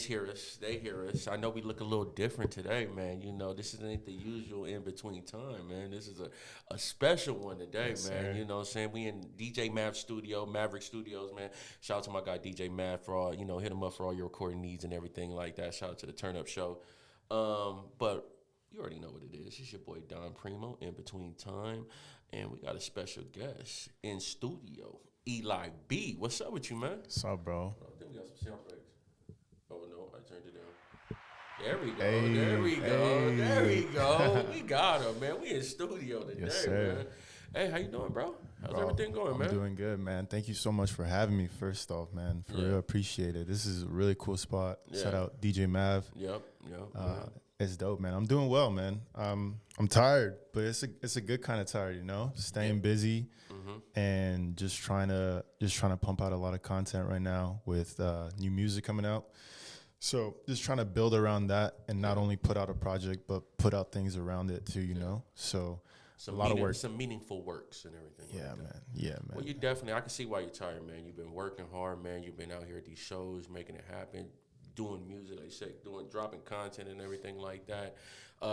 hear us. They hear us. I know we look a little different today, man. You know, this isn't the usual in between time, man. This is a special one today, Yes, man. sir. You know what I'm saying? We in DJ Mav Studio, Maverick Studios, man. Shout out to my guy DJ Mav for all, hit him up for all your recording needs and everything like that. Shout out to the Turn Up Show. But you already know what it is. It's your boy Don Primo, in between time. And we got a special guest in studio, Eli B. What's up with you, man? What's up, bro? I think we got some sound effects. Oh no, I turned it down. There we go. Hey, There we go. hey. There we go. We got him, man. We in studio today, Yes, sir. man. Hey, how you doing, bro? How's Bro, everything going, I'm man? doing good, man. Thank you so much for having me. First off, man, for Yeah. real, appreciate it. This is a really cool spot. Yeah. Shout out DJ Mav. Yep. It's dope, man. I'm doing well, man. I'm tired, but it's a good kind of tired, you know. Staying busy and just trying to pump out a lot of content right now with new music coming out. So just trying to build around that and not only put out a project, but put out things around it too, you know. So a lot of work. Some meaningful works and everything. Yeah, like that. man. Yeah, man. Well, you definitely, I can see why you're tired, man. You've been working hard, man. You've been out here at these shows, making it happen, doing music, like you said, dropping content and everything like that.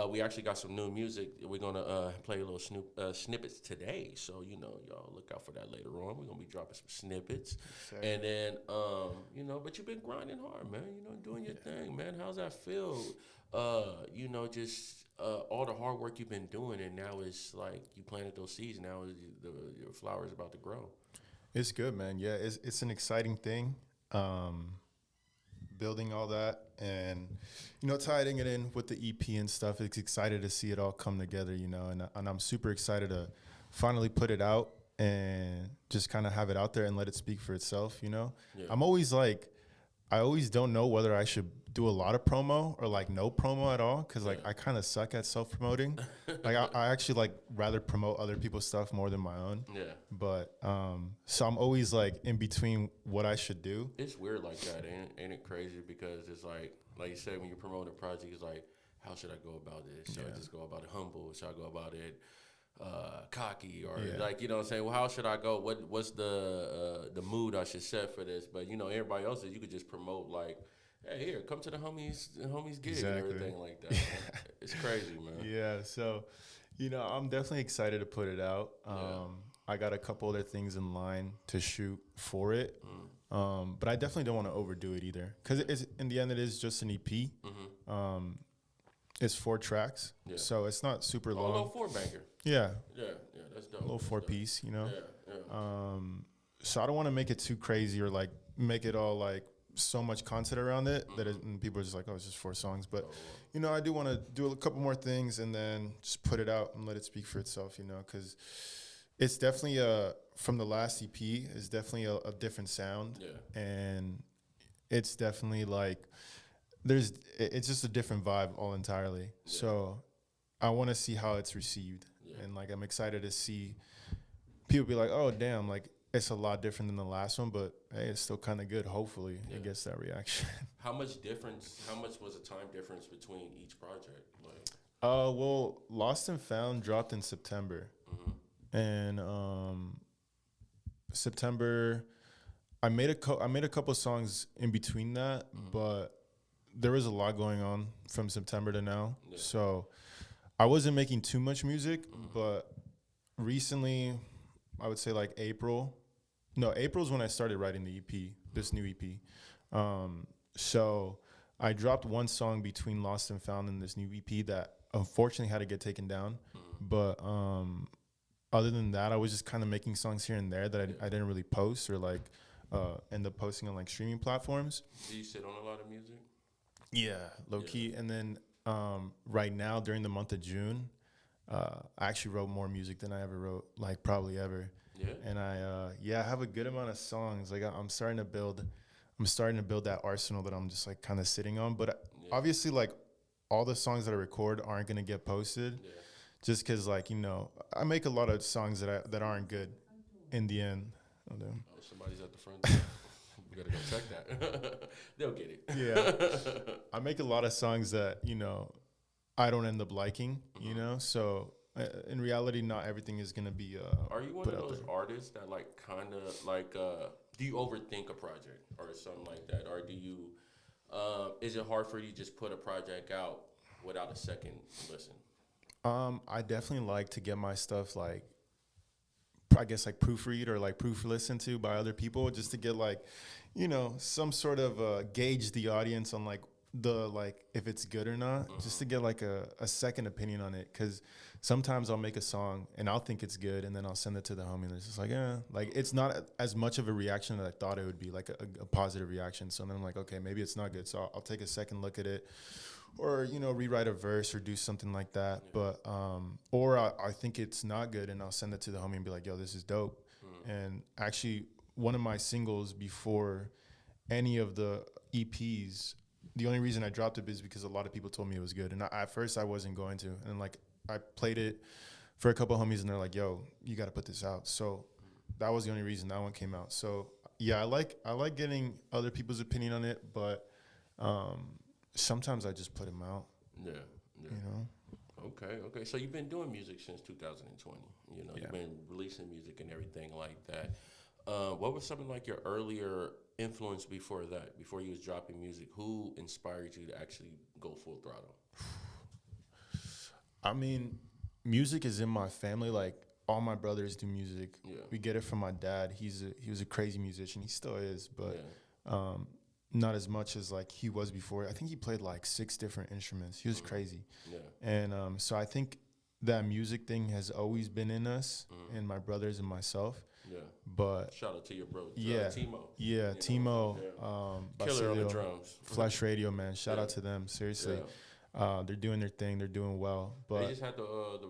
We actually got some new music. We're gonna play a little snippets today, so y'all look out for that later on. We're gonna be dropping some snippets, Sure. and then but you've been grinding hard, man. Doing your thing, man. How's that feel? Just all the hard work you've been doing, and now it's like you planted those seeds. Now your flowers about to grow. It's good, man. Yeah, it's an exciting thing. Building all that and tying it in with the EP and stuff. It's excited to see it all come together, and I'm super excited to finally put it out and just kind of have it out there and let it speak for itself. Yeah. I'm always like, I always don't know whether I should do a lot of promo or like no promo at all, because like I kind of suck at self-promoting. Like I actually like rather promote other people's stuff more than my own. Yeah. But so I'm always like in between what I should do. It's weird like that, ain't it crazy? Because it's like you said, when you're promoting a project, it's like, how should I go about this? Should I just go about it humble? Should I go about it cocky? Or like, you know what I'm saying? Well, how should I go? What's the mood I should set for this? But everybody else, you could just promote like, hey, here, come to the homies gig and everything like that. It's crazy, man. Yeah, so I'm definitely excited to put it out. I got a couple other things in line to shoot for it, but I definitely don't want to overdo it either, because in the end it is just an EP. It's 4 tracks, so it's not super long. A little 4-banger. Yeah, that's dope. a little 4-piece, Yeah. So I don't want to make it too crazy or like make it all like so much content around it and people are just like, oh, it's just 4 songs. But I do want to do a couple more things and then just put it out and let it speak for itself, because it's definitely from the last EP is definitely a different sound. And it's definitely like it's just a different vibe all entirely. So I want to see how it's received, and like I'm excited to see people be like, oh damn, like it's a lot different than the last one, but hey, it's still kind of good. Hopefully it gets that reaction. How much was the time difference between each project? Like, well, Lost and Found dropped in September, and September, I made a couple songs in between that, but there was a lot going on from September to now, so I wasn't making too much music. But recently, I would say like April's when I started writing the EP, this new EP. So I dropped one song between Lost and Found and this new EP that unfortunately had to get taken down. But other than that, I was just kind of making songs here and there that I didn't really post or like end up posting on like streaming platforms. Do you sit on a lot of music? Yeah, low key. And then right now during the month of June, I actually wrote more music than I ever wrote, like probably ever. Yeah. And I have a good amount of songs. Like I'm starting to build that arsenal that I'm just like kind of sitting on. But obviously, like all the songs that I record aren't gonna get posted, just because like I make a lot of songs that aren't good in the end. Oh, somebody's at the front. We gotta go check that. They'll get it. Yeah, I make a lot of songs that I don't end up liking. So. In reality, not everything is gonna be. Are you one of those artists that like kind of like? Do you overthink a project or something like that, or do you Is it hard for you to just put a project out without a second listen? I definitely like to get my stuff like, I guess like proofread or like proof listened to by other people, just to get like, some sort of gauge the audience on like if it's good or not, just to get like a second opinion on it. Cause sometimes I'll make a song and I'll think it's good and then I'll send it to the homie and it's just like, like it's not as much of a reaction that I thought it would be, like a positive reaction. So then I'm like, okay, maybe it's not good. So I'll take a second look at it, or rewrite a verse or do something like that. But or I think it's not good and I'll send it to the homie and be like, yo, this is dope. And actually, one of my singles before any of the EPs, the only reason I dropped it is because a lot of people told me it was good, and at first I wasn't going to, and like I played it for a couple of homies and they're like, yo, you got to put this out. So that was the only reason that one came out. So yeah, I like getting other people's opinion on it, but sometimes I just put them out. Yeah. Okay. So you've been doing music since 2020. You've been releasing music and everything like that. What was something like your earlier influence before that? Before you was dropping music, who inspired you to actually go full throttle? I mean, music is in my family. Like all my brothers do music. Yeah. We get it from my dad. He was a crazy musician. He still is, but not as much as like he was before. I think he played like 6 different instruments. He was crazy. Yeah. And so I think that music thing has always been in us, and my brothers and myself. Yeah. But shout out to your bro, Timo. Yeah, Timo. Killer on the drums. Flash Radio, man. Shout out to them. Seriously. Yeah. They're doing their thing. They're doing well. But they just had the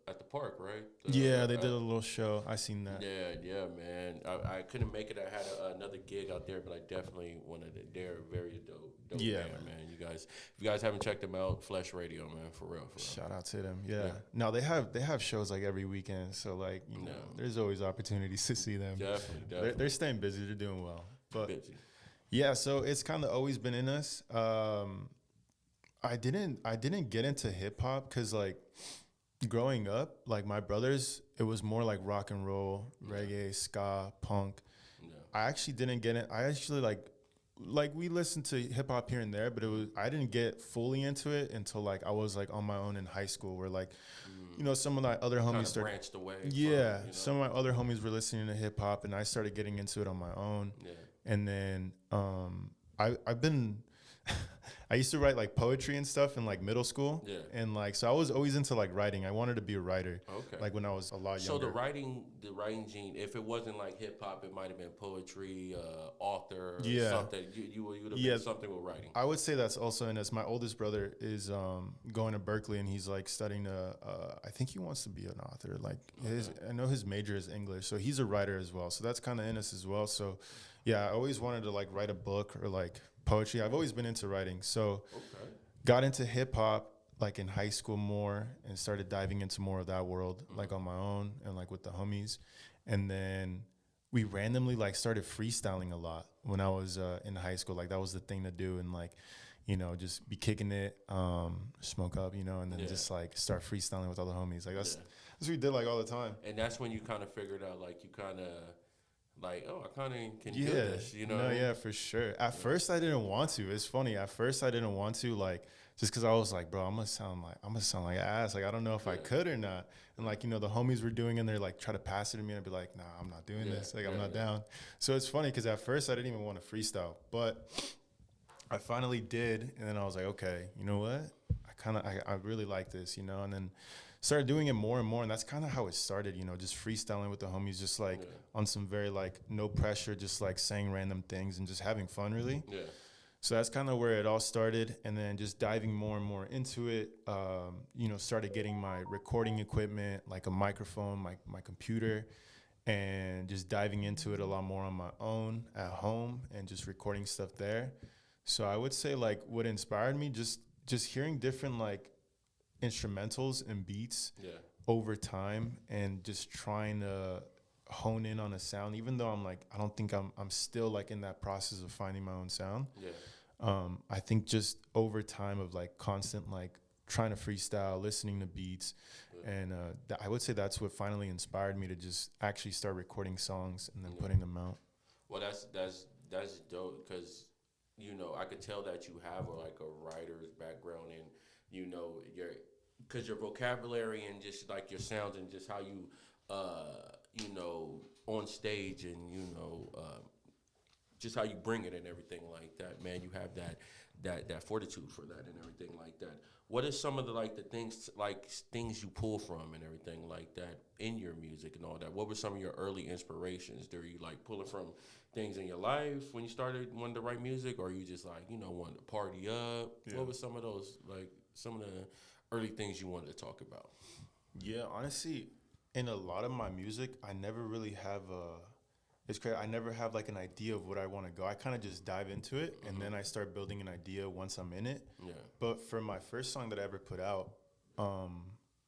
at the park, right? They did a little show. I seen that. Yeah, man. I couldn't make it. I had another gig out there, but I definitely wanted it. They're very dope band, man. If you guys haven't checked them out, Flash Radio, man, for real. Shout out to them. Yeah. No, they have shows like every weekend, so like there's always opportunities to see them. Definitely. They're staying busy. They're doing well. But busy. Yeah, so it's kind of always been in us. I didn't get into hip hop because like growing up, like my brothers, it was more like rock and roll, reggae, ska, punk. I actually didn't get it. I actually like we listened to hip hop here and there, but I didn't get fully into it until like I was like on my own in high school, where like some of my other homies started branched away. Yeah, some of my other homies were listening to hip hop, and I started getting into it on my own. Yeah. And then I've been I used to write like poetry and stuff in like middle school. Yeah. And like, so I was always into like writing. I wanted to be a writer. Okay. Like when I was a lot younger. So the writing gene, if it wasn't like hip hop, it might have been poetry, author, or something. You would have been something with writing. I would say that's also in us. My oldest brother is going to Berkeley, and he's like studying I think he wants to be an author. Like I know his major is English, so he's a writer as well. So that's kind of in us as well. So yeah, I always wanted to like write a book or like poetry. I've always been into writing. So got into hip hop like in high school more, and started diving into more of that world, like on my own and like with the homies. And then we randomly like started freestyling a lot when I was in high school. Like that was the thing to do, and like, just be kicking it, smoke up, and then just like start freestyling with all the homies. Like that's what we did like all the time. And that's when you kind of figured out like you kind of like, oh, I kind of can do this, No, yeah, for sure. At first, I didn't want to. It's funny. At first, I didn't want to, like, just because I was like, bro, I'm gonna sound like ass. Like, I don't know if I could or not. And like, the homies were doing it, and they're like, try to pass it to me, and I'd be like, nah, I'm not doing this. Like, I'm not down. So it's funny because at first, I didn't even want to freestyle, but I finally did, and then I was like, okay, you know what? I really like this, and then started doing it more and more, and that's kind of how it started, just freestyling with the homies, just like on some very like no pressure, just like saying random things and just having fun, really. Yeah. So that's kind of where it all started, and then just diving more and more into it. Started getting my recording equipment, like a microphone, my computer, and just diving into it a lot more on my own at home and just recording stuff there. So I would say like what inspired me, just hearing different like instrumentals and beats over time, and just trying to hone in on a sound, even though I don't think I'm still like in that process of finding my own sound. I think just over time of like constant like trying to freestyle, listening to beats, and I would say that's what finally inspired me to just actually start recording songs and then putting them out. Well, that's dope, because I could tell that you have like a writer's background, and your because your vocabulary and just like your sounds and just how you you know on stage and just how you bring it and everything like that, man. You have that fortitude for that and everything like that. What are some of the like the things like things you pull from and everything like that in your music and all that? What were some of your early inspirations? Were you like pulling from things in your life when you started wanting to write music, or you just like wanted to party up? Yeah. What were some of those like some of the early things you wanted to talk about? Yeah, honestly, in a lot of my music, I never really have a. It's crazy. I never have like an idea of what I want to go. I kind of just dive into it, and then I start building an idea once I'm in it. Yeah. But for my first song that I ever put out,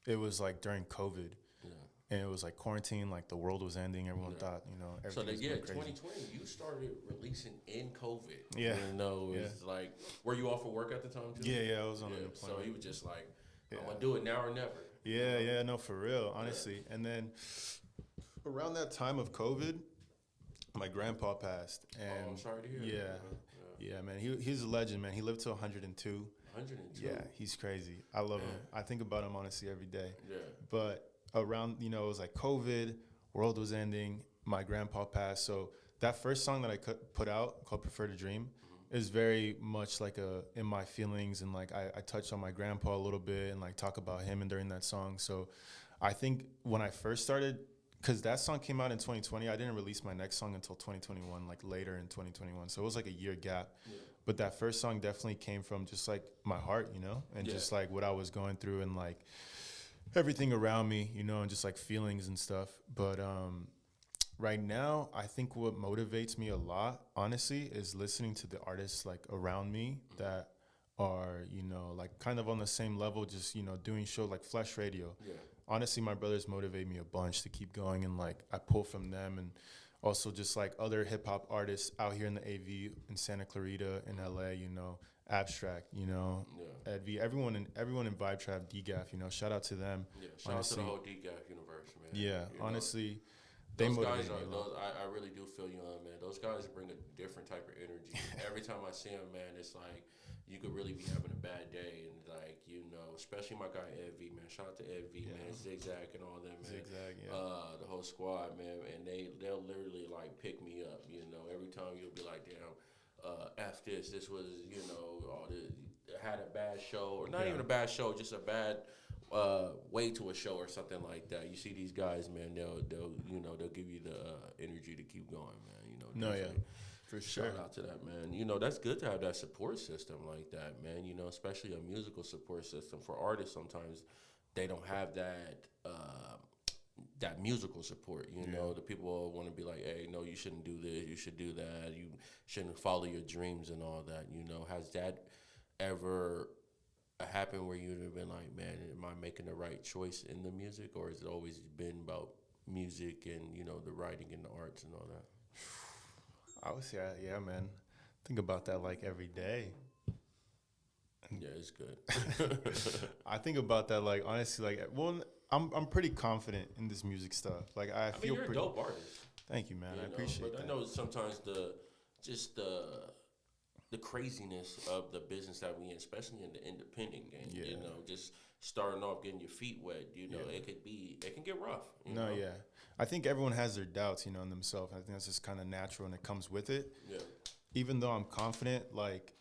it was like during COVID, Yeah. and it was like quarantine, like the world was ending. Everyone thought, So everything was going crazy. 2020, you started releasing in COVID. Yeah. It's like, were you off of work at the time too? Yeah, I was on So unemployment. he was just like, Yeah. I'm gonna do it now or never. Yeah, no, for real, honestly. And then around that time of COVID, my grandpa passed, and I'm sorry to hear that. yeah, man, he's a legend, man. He lived to 102. 102. Yeah, he's crazy. I love him. I think about him honestly every day. Yeah. But around, it was like COVID, world was ending, my grandpa passed. So that first song that I put out called "Prefer to Dream" is very much like in my feelings, and like I touched on my grandpa a little bit and like talk about him and during that song. So I think when I first started, because that song came out in 2020, I didn't release my next song until 2021, like later in 2021. So it was like a year gap. Yeah. But that first song definitely came from just like my heart, and just like what I was going through and like everything around me, and just like feelings and stuff. But right now, I think what motivates me a lot, honestly, is listening to the artists like around me that are, like kind of on the same level, just, doing shows like Flesh Radio. Yeah. Honestly, my brothers motivate me a bunch to keep going, and like I pull from them, and also just like other hip hop artists out here in the AV in Santa Clarita in LA, Abstract, Ed V, everyone in Vibe Trap, DGAF, shout out to them. Yeah, shout honestly. out to the whole DGAF universe, man. Yeah, honestly, they those motivate guys me are a lot. I really do feel you on, man. Those guys bring a different type of energy. Every time I see them, man, it's like you could really be having a bad day, and like especially my guy Ed V, man. Shout out to Ed V, man. Zigzag and all them, man. Zigzag, yeah. The whole squad, man, and they'll literally like pick me up. Every time you'll be like, damn, F this was all this had a bad show, or not even a bad show, just a bad way to a show or something like that. You see these guys, man, they'll give you the energy to keep going, man. No, yeah. For sure. Shout out to that, man. That's good to have that support system like that, man. Especially a musical support system for artists. Sometimes they don't have that that musical support. The people want to be like, hey, no, you shouldn't do this. You should do that. You shouldn't follow your dreams and all that. Has that ever happened where you'd have been like, man, am I making the right choice in the music, or has it always been about music and the writing and the arts and all that? I would say, yeah, man. Think about that like every day. Yeah, it's good. I think about that like honestly, like I'm pretty confident in this music stuff. Like I feel you're pretty. A dope artist. Thank you, man. I appreciate that. I know sometimes the craziness of the business that we in, especially in the independent game. Yeah. Just starting off, getting your feet wet. It can get rough. Yeah. I think everyone has their doubts, in themselves. I think that's just kind of natural, and it comes with it. Yeah. Even though I'm confident, like,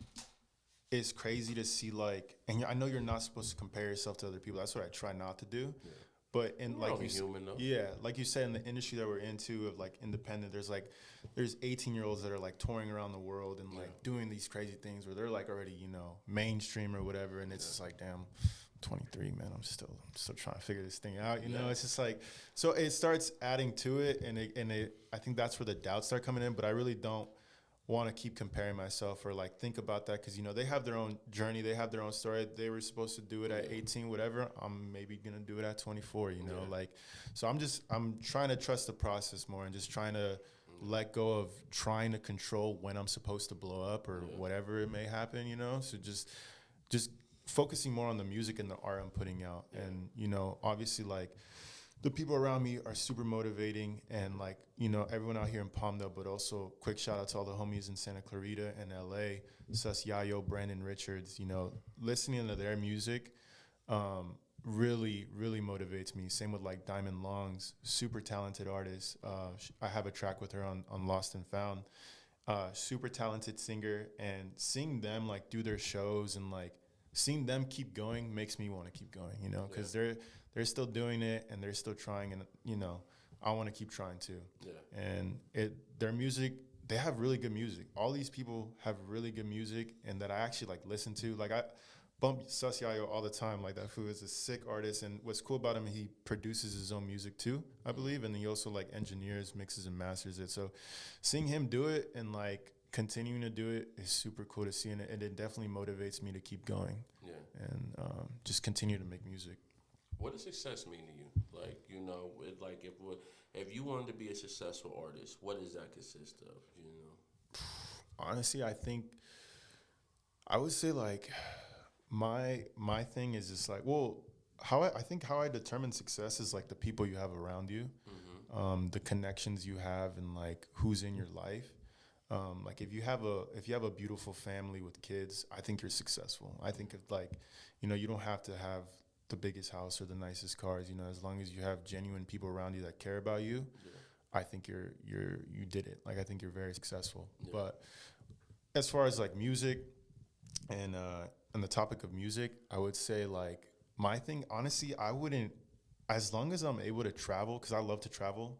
it's crazy to see, like, and I know you're not supposed to compare yourself to other people. That's what I try not to do. Yeah. But like you said, in the industry that we're into of like independent, there's 18-year-olds that are like touring around the world and like doing these crazy things where they're like already, mainstream or whatever, and it's just like, damn, 23, man, I'm still trying to figure this thing out. It's just like, so it starts adding to it, and I think that's where the doubts start coming in. But I really don't want to keep comparing myself or like think about that, because they have their own journey, they have their own story. They were supposed to do it at 18, whatever. I'm maybe gonna do it at 24. Like, so I'm trying to trust the process more and just trying to let go of trying to control when I'm supposed to blow up or whatever it may happen. So just focusing more on the music and the art I'm putting out. And obviously, like, the people around me are super motivating, and like, everyone out here in Palmdale, but also quick shout out to all the homies in Santa Clarita and LA, Sus Yayo, Brandon Richards, listening to their music really, really motivates me. Same with like Diamond Longs, super talented artist. I have a track with her on Lost and Found. Super talented singer, and seeing them like do their shows and like seeing them keep going makes me want to keep going, because they're still doing it and they're still trying, and I want to keep trying too. Yeah. And their music, they have really good music. All these people have really good music, and that I actually like listen to. Like I bump Sus Yayo all the time. Like that fool is a sick artist, and what's cool about him, he produces his own music too, I believe, and he also like engineers, mixes and masters it. So seeing him do it and like continuing to do it is super cool to see, and it definitely motivates me to keep going. Yeah. And just continue to make music. What does success mean to you? Like, if you wanted to be a successful artist, what does that consist of? Honestly, I would say like my thing is just like, well, how I determine success is like the people you have around you, the connections you have, and like who's in your life. Like if you have a beautiful family with kids, I think you're successful. I think if like, you don't have to have the biggest house or the nicest cars, as long as you have genuine people around you that care about you, I think you did it. Like I think you're very successful. Yeah. But as far as like music and the topic of music, I would say like my thing, honestly, I wouldn't, as long as I'm able to travel, because I love to travel.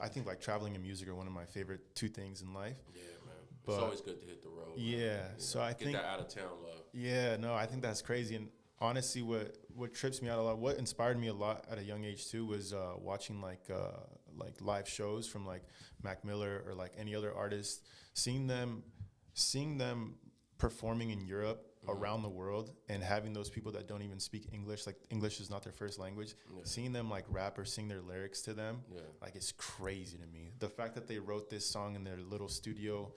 I think like traveling and music are one of my favorite two things in life. Yeah, man. But it's always good to hit the road. Yeah. So I think get that out of town love. Yeah, no, I think that's crazy. And honestly, what trips me out a lot, what inspired me a lot at a young age too, was watching like live shows from like Mac Miller or like any other artist, seeing them performing in Europe, around the world, and having those people that don't even speak English, like English is not their first language, seeing them like rap or sing their lyrics to them, like it's crazy to me. The fact that they wrote this song in their little studio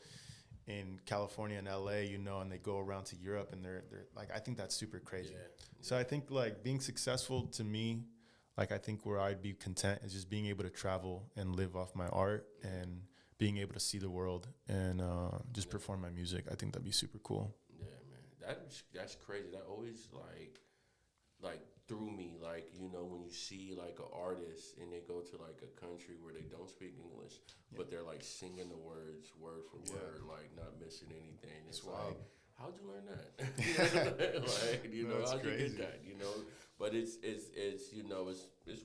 in California and LA, and they go around to Europe, and they're like, I think that's super crazy. So I think like being successful to me, like I think where I'd be content is just being able to travel and live off my art and being able to see the world and just perform my music. I think that'd be super cool. Yeah, man, that's crazy. That always like threw me, like, when you see like an artist and they go to like a country where they don't speak English, but they're like singing the words word for word, like not missing anything. It's like, how'd you learn that? Like, how'd you get that? But it's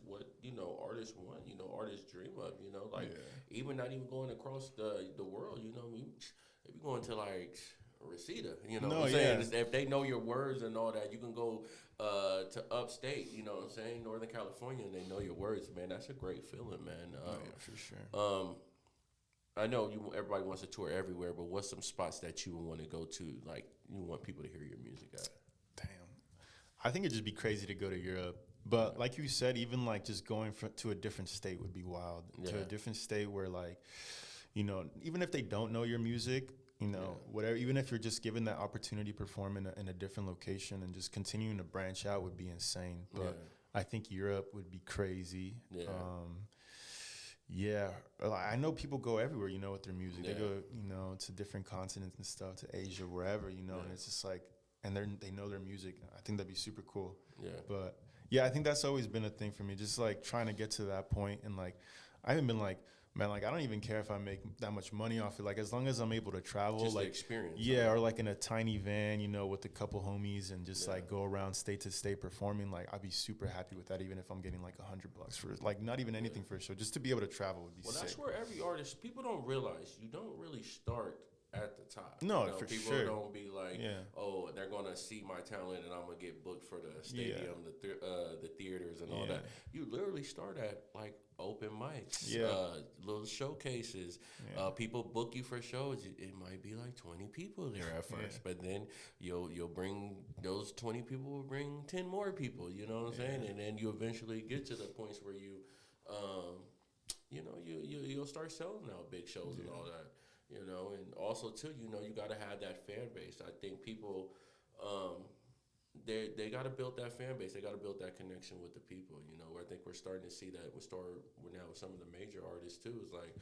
what artists want. Artists dream of. Even not even going across the world. If you're going to like Reseda, what I'm saying? If they know your words and all that, you can go to upstate, what I'm saying, Northern California, and they know your words, man. That's a great feeling, man. For sure. I know everybody wants to tour everywhere, but what's some spots that you would want to go to, like you want people to hear your music at? Damn. I think it'd just be crazy to go to Europe. But like you said, even like just going to a different state would be wild. Yeah. To a different state where like, even if they don't know your music, whatever, even if you're just given that opportunity to perform in a different location and just continuing to branch out would be insane. But I think Europe would be crazy. Yeah. I know people go everywhere, with their music. They go, to different continents and stuff, to Asia, wherever, and it's just like, and they know their music. I think that'd be super cool. Yeah. But yeah, I think that's always been a thing for me, just like trying to get to that point. And like, I haven't been like, man, like I don't even care if I make that much money off it. Like as long as I'm able to travel, just like the experience. Yeah, or like in a tiny van, with a couple homies and just like go around state to state performing. Like I'd be super happy with that, even if I'm getting like $100 for like not even anything for a show. Just to be able to travel would be sick. Well, that's where every artist, people don't realize you don't really start at the top. No, for people sure. Don't be like, oh, they're gonna see my talent and I'm gonna get booked for the stadium, the theaters and all that. You literally start at like open mics, little showcases. People book you for shows. It might be like 20 people there at first, but then you'll bring those 20 people will bring 10 more people. You know what I'm saying? And then you eventually get to the points where you'll start selling out big shows and all that. And also too, you got to have that fan base. I think people they got to build that fan base. They got to build that connection with the people. You know, I think we're starting to see that. We're now with some of the major artists too. It's like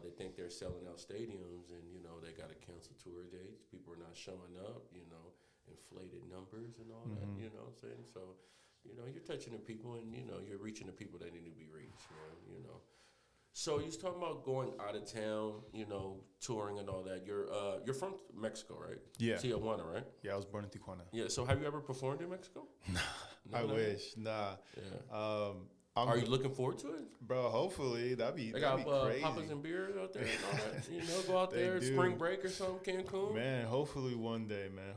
they think they're selling out stadiums, and you know they got to cancel tour dates. People are not showing up. You know, inflated numbers and all that. You know what I'm saying? So, you know, you're touching the people, and you know you're reaching the people that need to be reached. You know. So you was talking about going out of town, you know, touring and all that. You're from Mexico, right? Yeah. Tijuana, right? Yeah, I was born in Tijuana. Yeah. So have you ever performed in Mexico? I wish. Nah. Yeah. Are you looking forward to it? Bro, hopefully. That'd be crazy. Papas and beers out there and all that. You know, go out there, spring break or something, Cancun. Man, hopefully one day, man.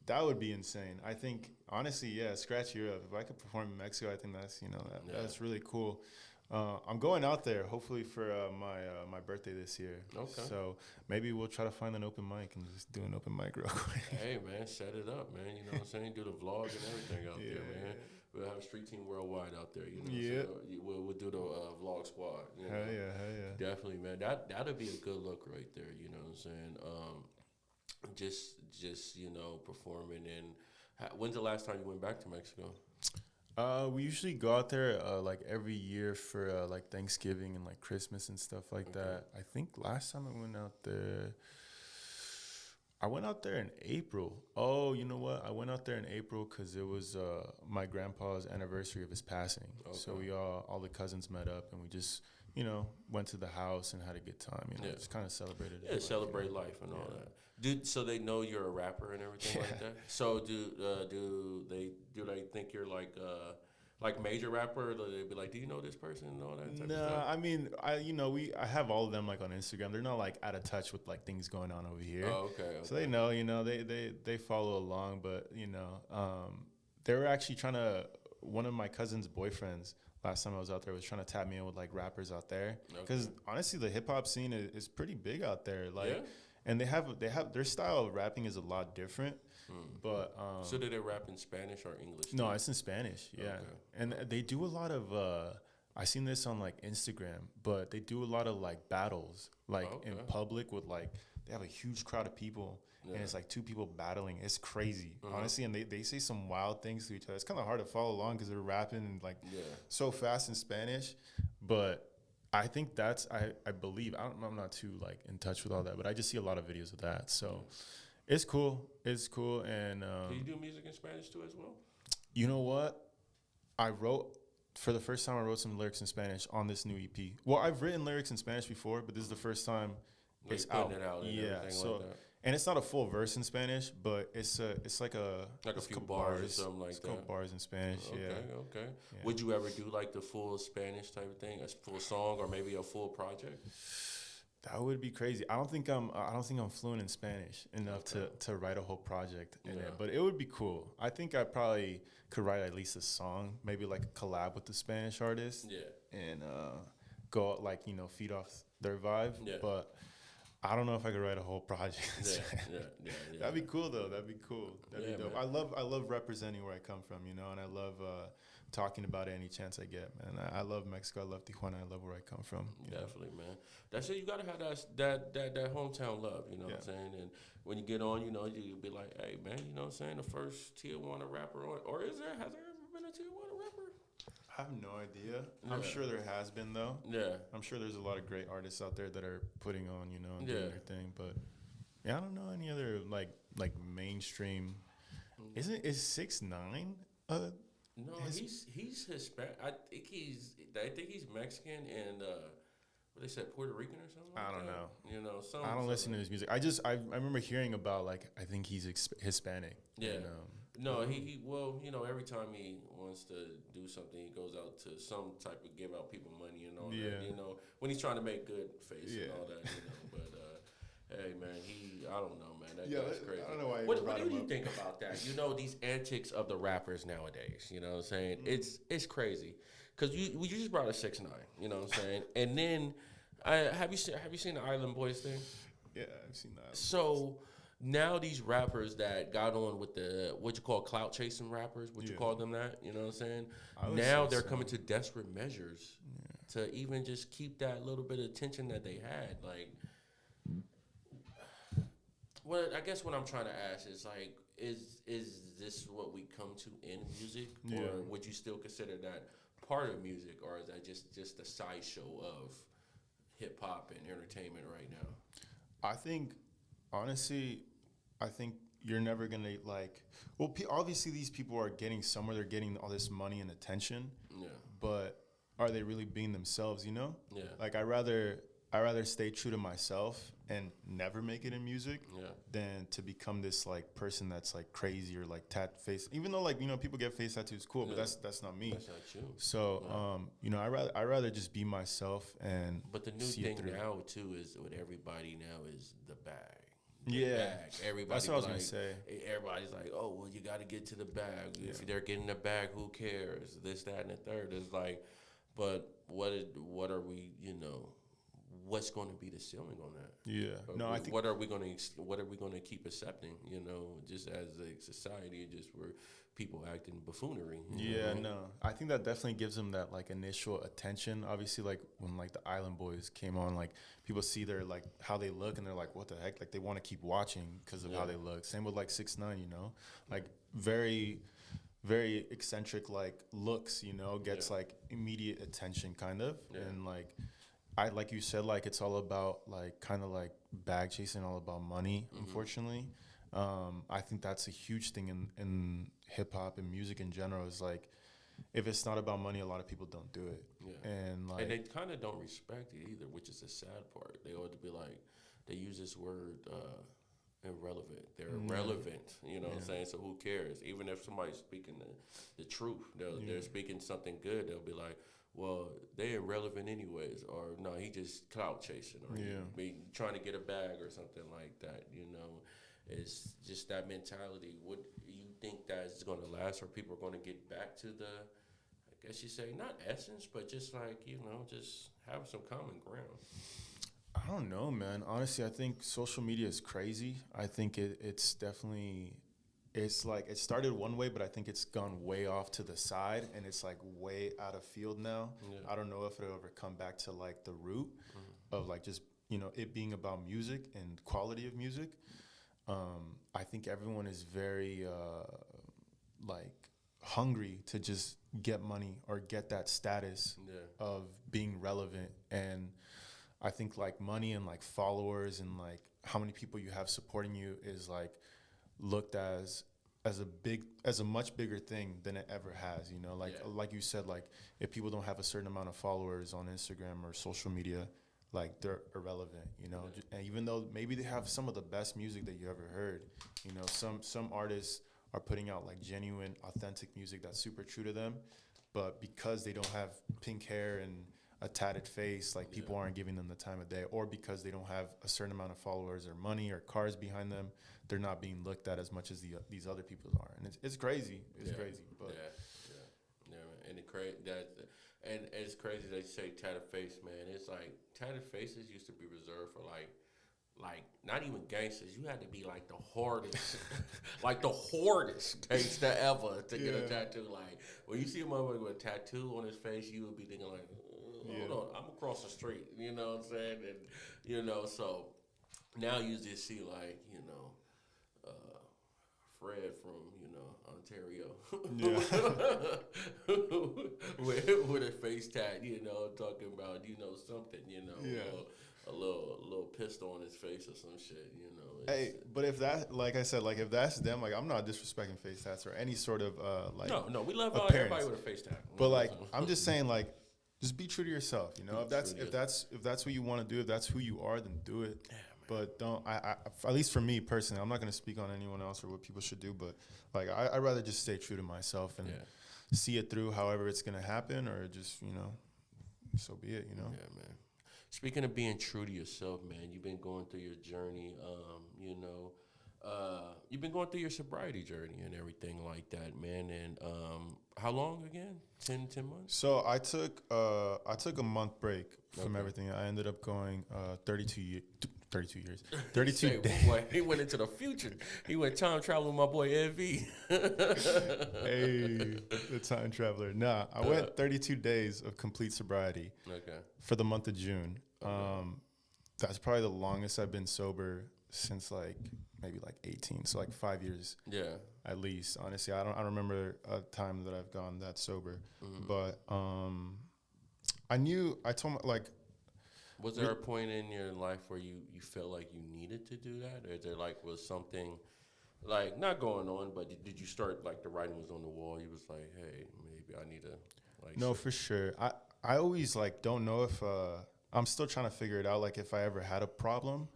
That would be insane. I think, honestly, yeah, scratch Europe. If I could perform in Mexico, I think that's, you know, that's really cool. I'm going out there hopefully for my birthday this year. Okay. So maybe we'll try to find an open mic and just do an open mic real quick. Hey man, set it up, man. You know what I'm saying? Do the vlog and everything out there, man. We'll have Street Team Worldwide out there. You know. Yeah. So we'll do the vlog squad. You know? Hell yeah. Definitely, man. That'd be a good look right there. You know what I'm saying? Just you know performing. And when's the last time you went back to Mexico? We usually go out there like every year for like Thanksgiving and like Christmas and stuff like that. I think last time I went out there in April. Oh, you know what? I went out there in April because it was my grandpa's anniversary of his passing. Okay. So we all the cousins met up and we just, you know, went to the house and had a good time. You know, just kind of celebrated. Yeah, celebrate life and all that. So they know you're a rapper and everything like that. So do they think you're like major rapper? Or do they be like, do you know this person and all that type of stuff? I mean, I have all of them like on Instagram. They're not like out of touch with like things going on over here. Oh, okay. So they know, you know, they follow along. But you know, they were actually trying to. One of my cousin's boyfriends last time I was out there was trying to tap me in with like rappers out there because honestly, the hip hop scene is pretty big out there. Like. Yeah. And they have their style of rapping is a lot different, but so do they rap in Spanish or English? No, it's in Spanish. Yeah, and they do a lot of. I seen this on like Instagram, but they do a lot of like battles, like in public with like they have a huge crowd of people, and it's like two people battling. It's crazy, honestly, and they say some wild things to each other. It's kind of hard to follow along because they're rapping and like so fast in Spanish, but. I think that's I believe I'm not too like in touch with all that, but I just see a lot of videos of that. So it's cool. And do you do music in Spanish too as well? You know what? For the first time I wrote some lyrics in Spanish on this new EP. Well, I've written lyrics in Spanish before, but this is the first time it's out. So like that. And it's not a full verse in Spanish, but it's like a few bars or something like that. It's a couple bars in Spanish. Okay. Yeah. Would you ever do like the full Spanish type of thing, a full song, or maybe a full project? That would be crazy. I don't think I'm fluent in Spanish enough to write a whole project in it, but it would be cool. I think I probably could write at least a song, maybe like a collab with the Spanish artist. Yeah. And go like, you know, feed off their vibe. Yeah. But I don't know if I could write a whole project. Yeah. That'd be cool though. That'd be cool. That'd be dope. Man. I love representing where I come from, you know, and I love talking about it any chance I get, man. I love Mexico. I love Tijuana. I love where I come from. Definitely, man. That's it. You gotta have that hometown love. You know what I'm saying? And when you get on, you know, you be like, hey, man, you know what I'm saying? The first Tijuana rapper on, or has there ever been a Tijuana rapper? I have no idea. I'm sure there has been though. Yeah. I'm sure there's a lot of great artists out there that are putting on, you know, and doing their thing. But yeah, I don't know any other like mainstream. Is 6ix9ine? No, he's Hispanic. I think he's Mexican and what they said, Puerto Rican or something. I don't know. You know, I don't listen to his music. I remember hearing about like I think he's Hispanic. Yeah. And, no, he well, you know, every time he wants to do something, he goes out to some type of give out people money and all that. You know, when he's trying to make good face and all that. You know, but hey, man, I don't know, man. That guy's crazy. I don't know why. What do you think about that? You know, these antics of the rappers nowadays. You know what I'm saying? It's crazy because you just brought a 6ix9ine. You know what I'm saying? And then have you seen the Island Boys thing? Yeah, I've seen that. So. Now these rappers that got on with the what you call clout chasing rappers, you call them that, you know what I'm saying? Now they're coming to desperate measures to even just keep that little bit of attention that they had. Like, I guess what I'm trying to ask is like, is this what we come to in music, Yeah. or would you still consider that part of music, or is that just a sideshow of hip hop and entertainment right now? I think, honestly, I think you're never gonna like. Well, obviously these people are getting somewhere. They're getting all this money and attention. Yeah, But are they really being themselves? You know? yeah, Like I rather stay true to myself and never make it in music yeah, than to become this like person that's like crazy or like face. Even though like people get face tattoos, cool, but Yeah. that's not me. that's not you. So I rather just be myself and But the new see it thing through. now too is with everybody now is the bag. Yeah. Bag. Everybody. That's what I was gonna like, say. Everybody's like, oh well, you got to get to the bag. Yeah. If they're getting the bag, who cares? This, that, and the third. It's like, but what are we? What's going to be the ceiling on that? Yeah. No, I think what are we going to keep accepting? Just as a society, just where people acting buffoonery. Yeah, no. I think that definitely gives them that like initial attention. Obviously, like when like the Island Boys came on, like people see their like how they look and they're like, what the heck? Like they want to keep watching because of how they look. Same with like 6ix9ine, like very, very eccentric like looks, gets like immediate attention kind of, and like you said, like it's all about like kind of like bag chasing, all about money. Unfortunately, I think that's a huge thing in hip hop and music in general. Is like if it's not about money, a lot of people don't do it. Yeah. And like they kind of don't respect it either, which is the sad part. They ought to be like, they use this word irrelevant. They're irrelevant. You know what I'm saying? So who cares? Even if somebody's speaking the truth, they're speaking something good. They'll be like, well, they're irrelevant anyways, or no, he just clout chasing, or he be trying to get a bag or something like that. It's just that mentality. What you think that's going to last, or people are going to get back to the, I guess you say, not essence, but just like just have some common ground. I don't know, man. Honestly, I think social media is crazy. I think it's definitely. It's like it started one way, but I think it's gone way off to the side, and it's like way out of field now. Yeah. I don't know if it'll ever come back to like the root of like just it being about music and quality of music. I think everyone is very like hungry to just get money or get that status of being relevant, and I think like money and like followers and like how many people you have supporting you is like looked as a much bigger thing than it ever has, like you said, like if people don't have a certain amount of followers on Instagram or social media, like they're irrelevant, and even though maybe they have some of the best music that you ever heard, some artists are putting out like genuine authentic music that's super true to them, but because they don't have pink hair and a tatted face, like people aren't giving them the time of day, or because they don't have a certain amount of followers or money or cars behind them, they're not being looked at as much as these other people are, and it's crazy. It's crazy, but man. And it's crazy that you say tatted face, man. It's like tatted faces used to be reserved for like not even gangsters. You had to be like the hardest, like the hardest gangster ever to get a tattoo. Like when you see a motherfucker with a tattoo on his face, you would be thinking like, hold on, I'm across the street. You know what I'm saying? And so now you just see like Fred from Ontario with a face tat, talking about something, a little pistol on his face or some shit, Hey, but if that, like I said, like if that's them, like I'm not disrespecting face tats or any sort of like no, we love appearance. everybody with a face tat. But like I'm just saying, like just be true to yourself. If that's what you want to do, if that's who you are, then do it. Yeah, but don't. I at least for me personally, I'm not going to speak on anyone else or what people should do. But like I'd rather just stay true to myself and see it through, however it's going to happen, or just so be it. Yeah, man. Speaking of being true to yourself, man, you've been going through your journey. You've been going through your sobriety journey and everything like that, man. And how long again? 10 months? So I took a month break from everything. I ended up going 32 years. 32 days. Boy, he went into the future. He went time traveling with my boy Evie. Hey, the time traveler. Nah, I went 32 days of complete sobriety for the month of June. That's probably the longest I've been sober since like maybe like 18, so like 5 years. Yeah. At least, honestly, I don't remember a time that I've gone that sober, but I told my, like, was there a point in your life where you felt like you needed to do that, or there like was something like not going on, but did you start like the writing was on the wall? You was like, hey, maybe I need to like. No, for sure. I always like don't know if I'm still trying to figure it out. Like if I ever had a problem,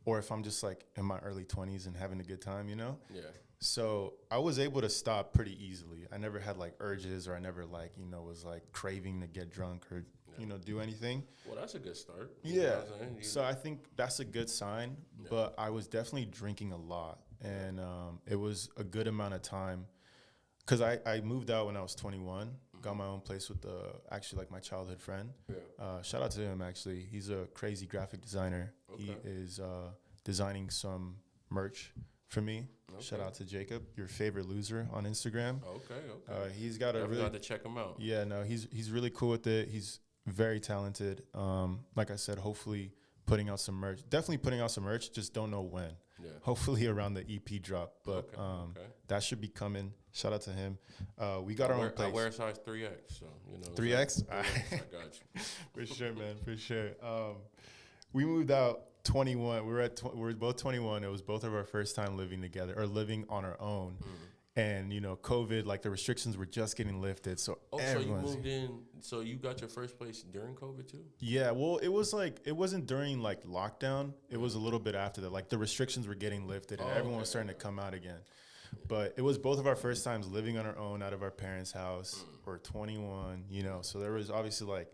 or if I'm just like in my early 20s and having a good time, you know. Yeah. So I was able to stop pretty easily. I never had like urges, or I never like, you know, was like craving to get drunk or, you know, do anything. Well, that's a good start. Yeah. So I think that's a good sign, but I was definitely drinking a lot, and it was a good amount of time because I moved out when I was 21, got my own place with actually like my childhood friend. Yeah. Shout out to him, actually. He's a crazy graphic designer. Okay. He is designing some merch for me. Okay. Shout out to Jacob, your favorite loser on Instagram. Okay. He's got really got to check him out. Yeah, no, he's really cool with it. He's very talented. Like I said, hopefully putting out some merch. Definitely putting out some merch. Just don't know when. Yeah. Hopefully around the EP drop, but that should be coming. Shout out to him. We got our own place. I wear a size 3X, so you know. 3X. I got you. For sure, man. For sure. We moved out 21. We were both 21. It was both of our first time living together or living on our own. And, you know, COVID, like the restrictions were just getting lifted. So so you moved in. So you got your first place during COVID too? Yeah. Well, it was like, it wasn't during like lockdown. It was a little bit after that. Like the restrictions were getting lifted and everyone was starting to come out again. But it was both of our first times living on our own out of our parents' house. We're 21, you know. So there was obviously like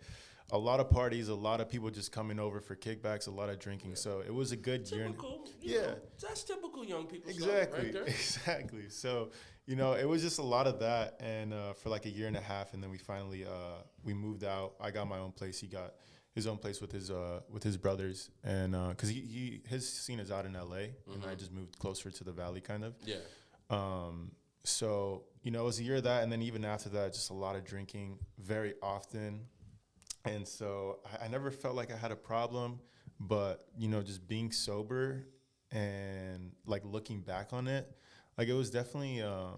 a lot of parties, a lot of people just coming over for kickbacks, a lot of drinking. Yeah. So it was a good year. Yeah. That's typical young people exactly, stuff right there. Exactly. So, you know, it was just a lot of that. And for like a year and a half, and then we finally, we moved out. I got my own place. He got his own place with his brothers. And because his scene is out in LA, and I just moved closer to the Valley kind of. Yeah. So, you know, it was a year of that. And then even after that, just a lot of drinking very often. And so I never felt like I had a problem, but, you know, just being sober and like looking back on it, like it was definitely a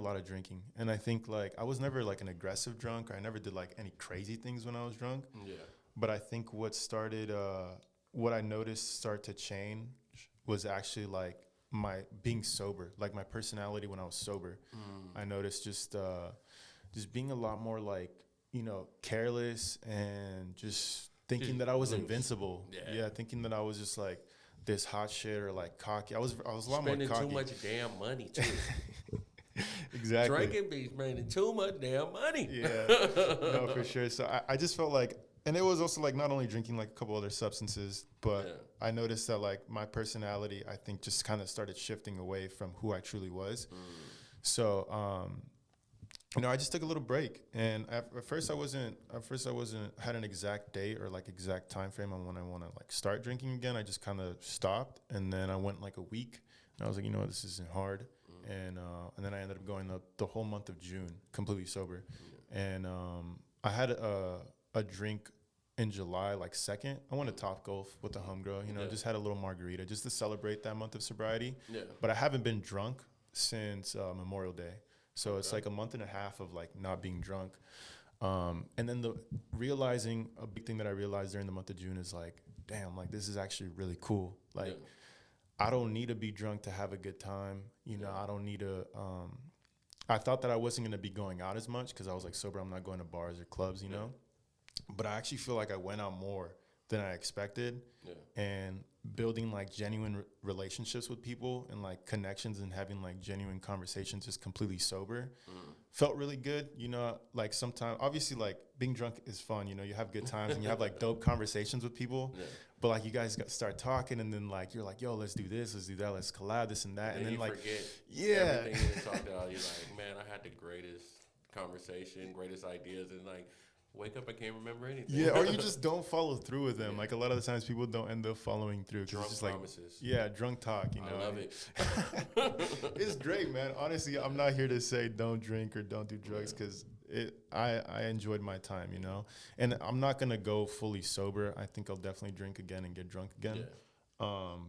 lot of drinking. And I think like I was never like an aggressive drunk, or I never did like any crazy things when I was drunk. Yeah. But I think what I noticed start to change was actually like my being sober, like my personality when I was sober. I noticed just being a lot more like, you know, careless and just thinking that I was invincible. Yeah, thinking that I was just like this hot shit or like cocky. I was a lot more cocky. Spending too much damn money too. Exactly. Drinking be spending too much damn money. Yeah, no, for sure. So I just felt like, and it was also like not only drinking, like a couple other substances, but I noticed that like my personality, I think, just kind of started shifting away from who I truly was. So, you know, I just took a little break, and at first I wasn't had an exact date or like exact time frame on when I want to like start drinking again. I just kind of stopped, and then I went like a week, and I was like, you know what, this isn't hard, and then I ended up going the whole month of June completely sober, and I had a drink in July, like 2nd. I went to Top Golf with the homegirl, you know, just had a little margarita just to celebrate that month of sobriety. Yeah. But I haven't been drunk since Memorial Day. So it's like a month and a half of like not being drunk. And then a big thing that I realized during the month of June is like, damn, like this is actually really cool. Like I don't need to be drunk to have a good time. You know, I don't need to, I thought that I wasn't going to be going out as much because I was like sober. I'm not going to bars or clubs, you know, but I actually feel like I went out more than I expected. And building like genuine relationships with people and like connections and having like genuine conversations just completely sober felt really good. You know, like sometimes obviously like being drunk is fun, you know, you have good times and you have like dope conversations with people, but like you guys start talking and then like you're like, yo, let's do this, let's do that, let's collab, this and that, and then like forget everything you talked about. You're like, man, I had the greatest conversation, greatest ideas, and like wake up, I can't remember anything. Yeah, or you just don't follow through with them. Like a lot of the times people don't end up following through. Drunk it's just promises. Like, drunk talk, you know. I love it. It's great, man. Honestly, I'm not here to say don't drink or don't do drugs because I enjoyed my time, you know. And I'm not going to go fully sober. I think I'll definitely drink again and get drunk again.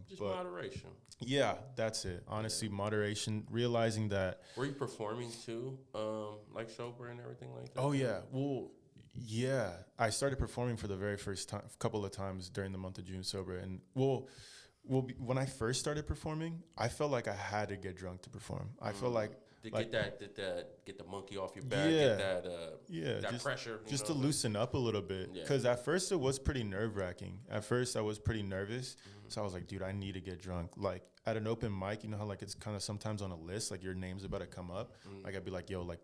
Just But moderation. yeah, that's it. Honestly, moderation, realizing that. Were you performing too, like sober and everything like that? Oh yeah. Well, yeah. I started performing for the very first time, couple of times during the month of June sober, and when I first started performing, I felt like I had to get drunk to perform. I felt To like get the monkey off your back, yeah, get that yeah, that pressure, just to loosen up a little bit. Yeah. Because at first it was pretty nerve wracking. At first I was pretty nervous, so I was like, dude, I need to get drunk. Like at an open mic, you know how like it's kind of sometimes on a list, like your name's about to come up. Like I'd be like, yo, like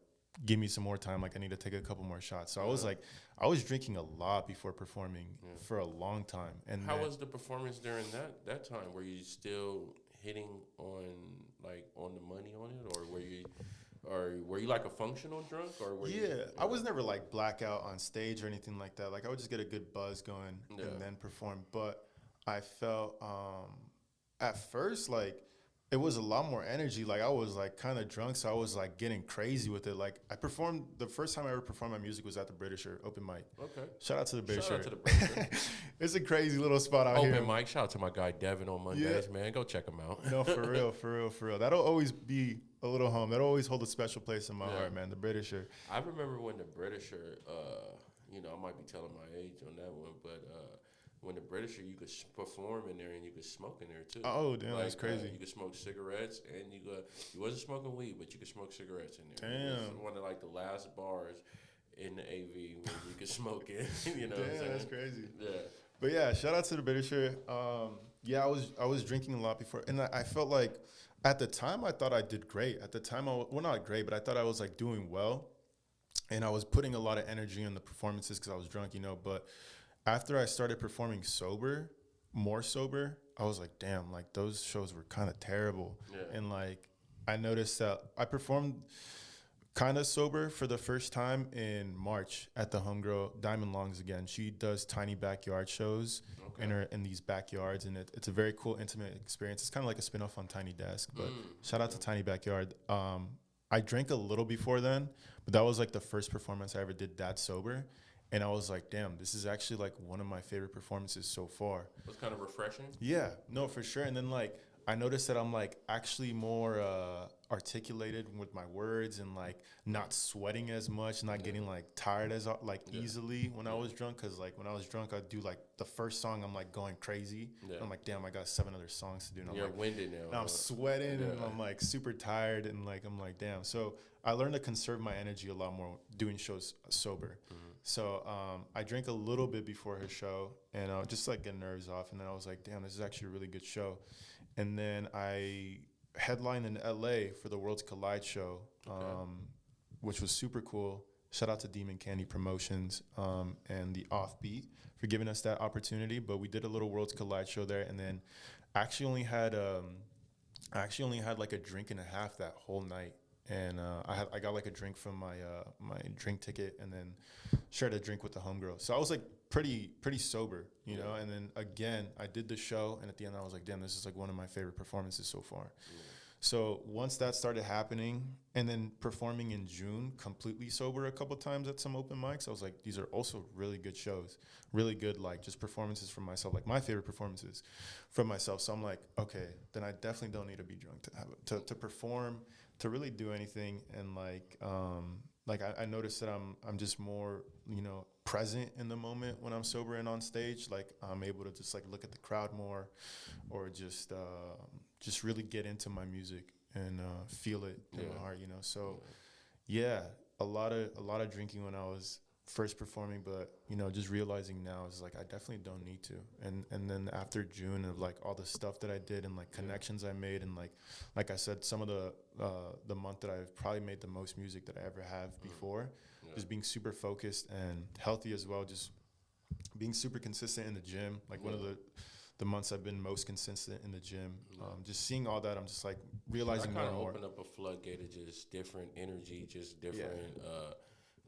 give me some more time. Like I need to take a couple more shots. So I was drinking a lot before performing for a long time. And how was the performance during that time? Were you still hitting on the money on it, or were you like a functional drunk, or were you? I was never like blackout on stage or anything like that. Like I would just get a good buzz going and then perform. But I felt at first like it was a lot more energy. Like I was like kind of drunk, so I was like getting crazy with it. Like I performed the first time I ever performed my music was at the Britisher open mic. Okay. Shout out to the Britisher. Shout out to the Britisher. It's a crazy little spot out here. Open mic. Shout out to my guy Devin on Mondays, man. Go check him out. No, for real, for real, for real. That'll always be a little home. That'll always hold a special place in my heart, man. The Britisher. I remember when the Britisher, I might be telling my age on that one, but when the Britisher, you could perform in there and you could smoke in there too. Oh, damn, that's crazy. You could smoke cigarettes and you wasn't smoking weed, but you could smoke cigarettes in there. Damn. It was one of like the last bars in the AV where you could smoke it. Damn, that's crazy. Yeah. But yeah, shout out to the Britisher. I was drinking a lot before, and I felt like at the time I thought I did great. At the time, not great, but I thought I was like doing well, and I was putting a lot of energy in the performances because I was drunk, But after I started performing more sober, I was like, damn, like those shows were kind of terrible. Yeah. And like I noticed that I performed kind of sober for the first time in March at the homegirl Diamond Longs again. She does tiny backyard shows in these backyards, and it's a very cool, intimate experience. It's kind of like a spinoff on Tiny Desk, but shout out to Tiny Backyard. I drank a little before then, but that was like the first performance I ever did that sober. And I was like, damn, this is actually like one of my favorite performances so far. It was kind of refreshing. Yeah, no, for sure. And then like I noticed that I'm like actually more articulated with my words and like not sweating as much, not getting like tired as easily when I was drunk. Cause like when I was drunk, I'd do like the first song, I'm like going crazy. Yeah. I'm like, damn, I got 7 other songs to do. And You're like, winded now. And I'm sweating and I'm like super tired and like I'm like, damn. So I learned to conserve my energy a lot more doing shows sober. So I drank a little bit before her show and just like get nerves off. And then I was like, damn, this is actually a really good show. And then I headlined in LA for the Worlds Collide show, which was super cool. Shout out to Demon Candy Promotions and the Offbeat for giving us that opportunity. But we did a little Worlds Collide show there, and then I actually only had like a drink and a half that whole night. And I got like a drink from my drink ticket, and then shared a drink with the homegirl. So I was like pretty sober, you know. And then again, I did the show, and at the end, I was like, damn, this is like one of my favorite performances so far. So once that started happening, and then performing in June completely sober a couple times at some open mics, I was like, these are also really good shows, really good like just performances from myself, like my favorite performances from myself. So I'm like, okay, then I definitely don't need to be drunk to have to perform, to really do anything. And like I noticed that I'm just more, present in the moment when I'm sober and on stage. Like I'm able to just like look at the crowd more, or just really get into my music and feel it in my heart, So a lot of drinking when I was first performing, but just realizing now is like I definitely don't need to. And then after June of like all the stuff that I did and like connections I made, and like I said, some of the month that I've probably made the most music that I ever have before, just being super focused and healthy as well, just being super consistent in the gym. Like one of the months I've been most consistent in the gym. Just seeing all that, I'm just like realizing more and more. Open up a floodgate of just different energy, just different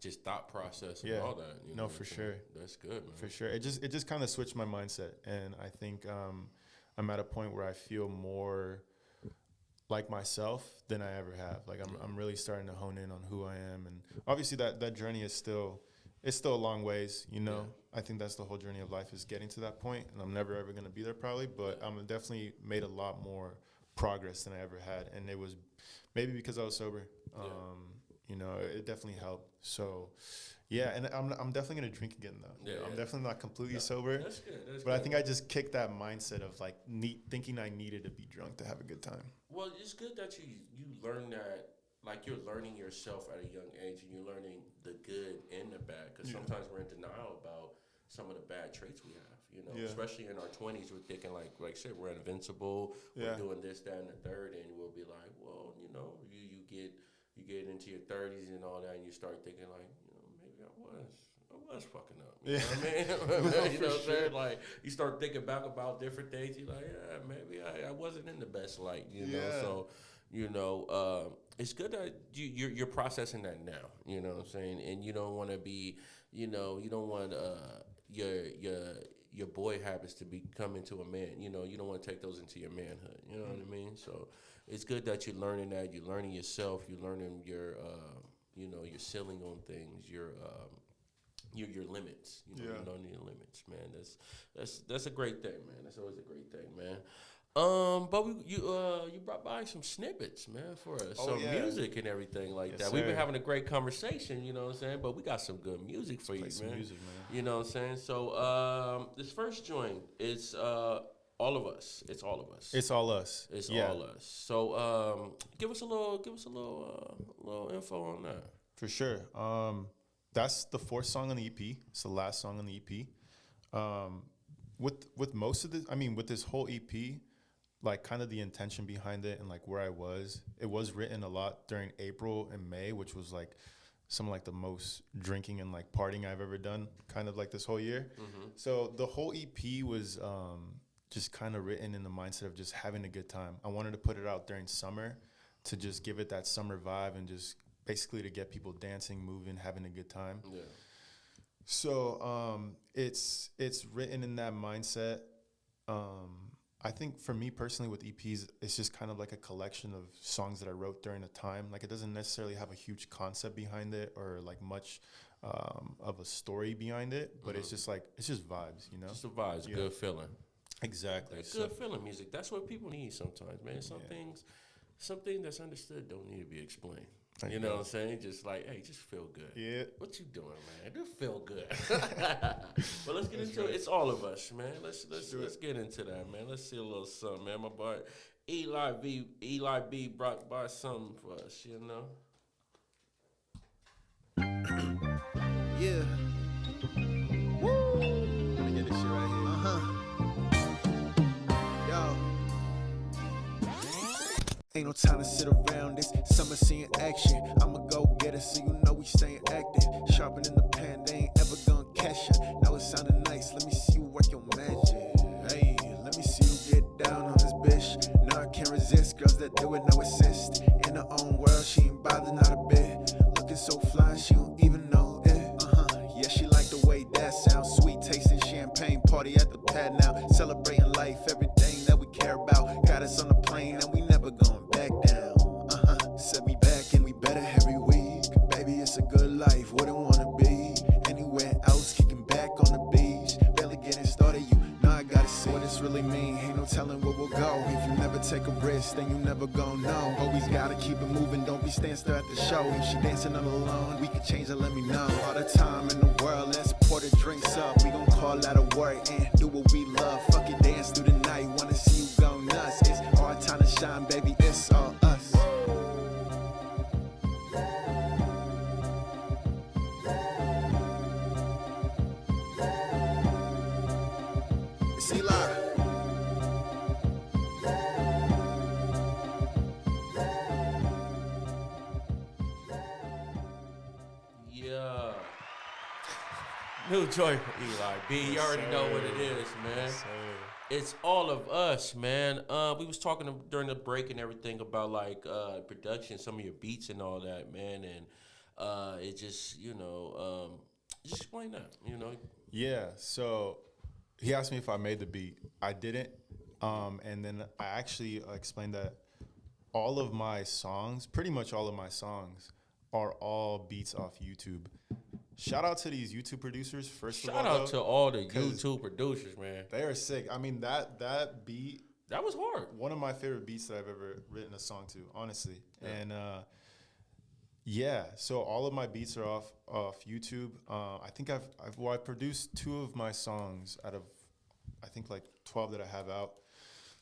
just thought process and all that. No, for sure. That's good, man. For sure. It just kind of switched my mindset, and I think I'm at a point where I feel more like myself than I ever have. Like I'm really starting to hone in on who I am, and obviously that journey is still it's still a long ways, you know. I think that's the whole journey of life, is getting to that point, and I'm never ever gonna be there probably, but I'm definitely made a lot more progress than I ever had, and it was maybe because I was sober. You know, it definitely helped. So, yeah, and I'm definitely gonna drink again though. Yeah, I'm definitely not completely sober. That's good. But I think I just kicked that mindset of like thinking I needed to be drunk to have a good time. Well, it's good that you learn that. Like, you're learning yourself at a young age, and you're learning the good and the bad. Because sometimes we're in denial about some of the bad traits we have. You know, especially in our 20s, we're thinking like shit, we're invincible. We're doing this, that, and the third, and we'll be like, well, you know, you get into your 30s and all that, and you start thinking like, you know, maybe I was fucking up. You know what I mean? You know what I'm saying? Like, you start thinking back about different things. You're like, yeah, maybe I wasn't in the best light. You know, so. You know, it's good that you're processing that now. You know what I'm saying, and you don't want to be, you know, you don't want your boy habits to become into a man. You know, you don't want to take those into your manhood. You know what I mean? So it's good that you're learning that. You're learning yourself. You're learning your, you know, your ceiling on things. Your limits. You know, you learning your limits, man. That's a great thing, man. That's always a great thing, man. But you brought by some snippets, man, for us, some music and everything like that. Sir. We've been having a great conversation, you know what I'm saying. But we got some good music for you, man. Music, man. You know what I'm saying. So this first joint is all of us. It's all of us. It's all us. It's all us. So give us a little info on that. For sure. That's the fourth song on the EP. It's the last song on the EP. With most of this, I mean, with this whole EP. Like, kind of the intention behind it and like where I was, it was written a lot during April and May, which was like some like the most drinking and like partying I've ever done, kind of like this whole year. So the whole EP was just kind of written in the mindset of just having a good time. I wanted to put it out during summer to just give it that summer vibe and just basically to get people dancing, moving, having a good time. Yeah. So it's written in that mindset. I think for me personally with EPs, it's just kind of like a collection of songs that I wrote during a time. Like, it doesn't necessarily have a huge concept behind it or like much of a story behind it, but it's just vibes, you know? Just the vibes, good feeling. Exactly. Good feeling music. That's what people need sometimes, man. Something that's understood don't need to be explained. You know what I'm saying? Just like, hey, just feel good. Yeah. What you doing, man? Just feel good. But let's get into it. It's all of us, man. Let's get into that, man. Let's see a little something, man. My boy Eli B brought by something for us, you know. Yeah. Woo. Let me get this shit right here. Yo. Ain't no time to sit around this summer seeing action. I'ma go get it so you know we staying active. Sharpening the pen, they ain't ever gonna catch ya. Now it sounded nice, let me see you work your magic. Hey, let me see you get down on this bitch. No, I can't resist, girls that do it, no assist. In her own world, she ain't bothered not a bit. Looking so fly, she don't even know it. Yeah, she like the way that sounds. Sweet tasting champagne, party at the pad now. Celebrating life, everything that we care about. Got us on the plane and we never going back down. Set me back and we better every week. Baby, it's a good life, wouldn't wanna be anywhere else, kicking back on the beach. Barely getting started, you know I gotta see what this really mean. Ain't no telling where we'll go. If you never take a risk, then you never gon' know. Always gotta keep it moving, don't be standing still at the show. If she dancing all alone, we can change it, let me know. All the time in the world, let's pour the drinks up. We gon' call out a word and do what we love. Fuck it, dance through the night, wanna see you go nuts. It's our time to shine, baby, it's all us. It's Eli. Yeah. New joy for Eli B. You already know what it is, man. It's all of us, man. We was talking during the break and everything about like production, some of your beats and all that, man. And it just, you know, just explain that, you know. Yeah. So he asked me if I made the beat. I didn't. And then I actually explained that all of my songs, pretty much all of my songs, are all beats off YouTube. shout out to these YouTube producers. First Shout of all, out to all the 'cause YouTube producers, man. they are sick. I mean, that beat, That was hard. one of my favorite beats that I've ever written a song to, honestly. Yeah. And yeah, so all of my beats are off YouTube. I think I've produced 2 of my songs out of, I think, like 12 that I have out.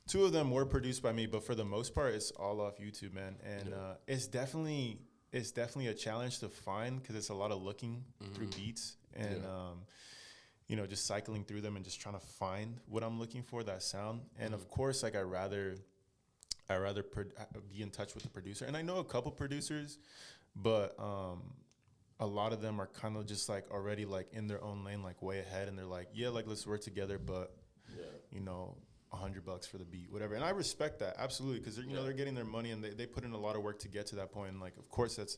2 of them were produced by me, but for the most part, it's all off YouTube, man. And it's definitely a challenge to find, because it's a lot of looking through beats and you know, just cycling through them and just trying to find what I'm looking for, that sound. And of course, like I rather be in touch with the producer. And I know a couple producers, but a lot of them are kind of just like already like in their own lane, like way ahead, and they're like, yeah, like let's work together, but you know, $100 for the beat, whatever. And I respect that, absolutely, because you know, they're getting their money and they put in a lot of work to get to that point. And like, of course, that's,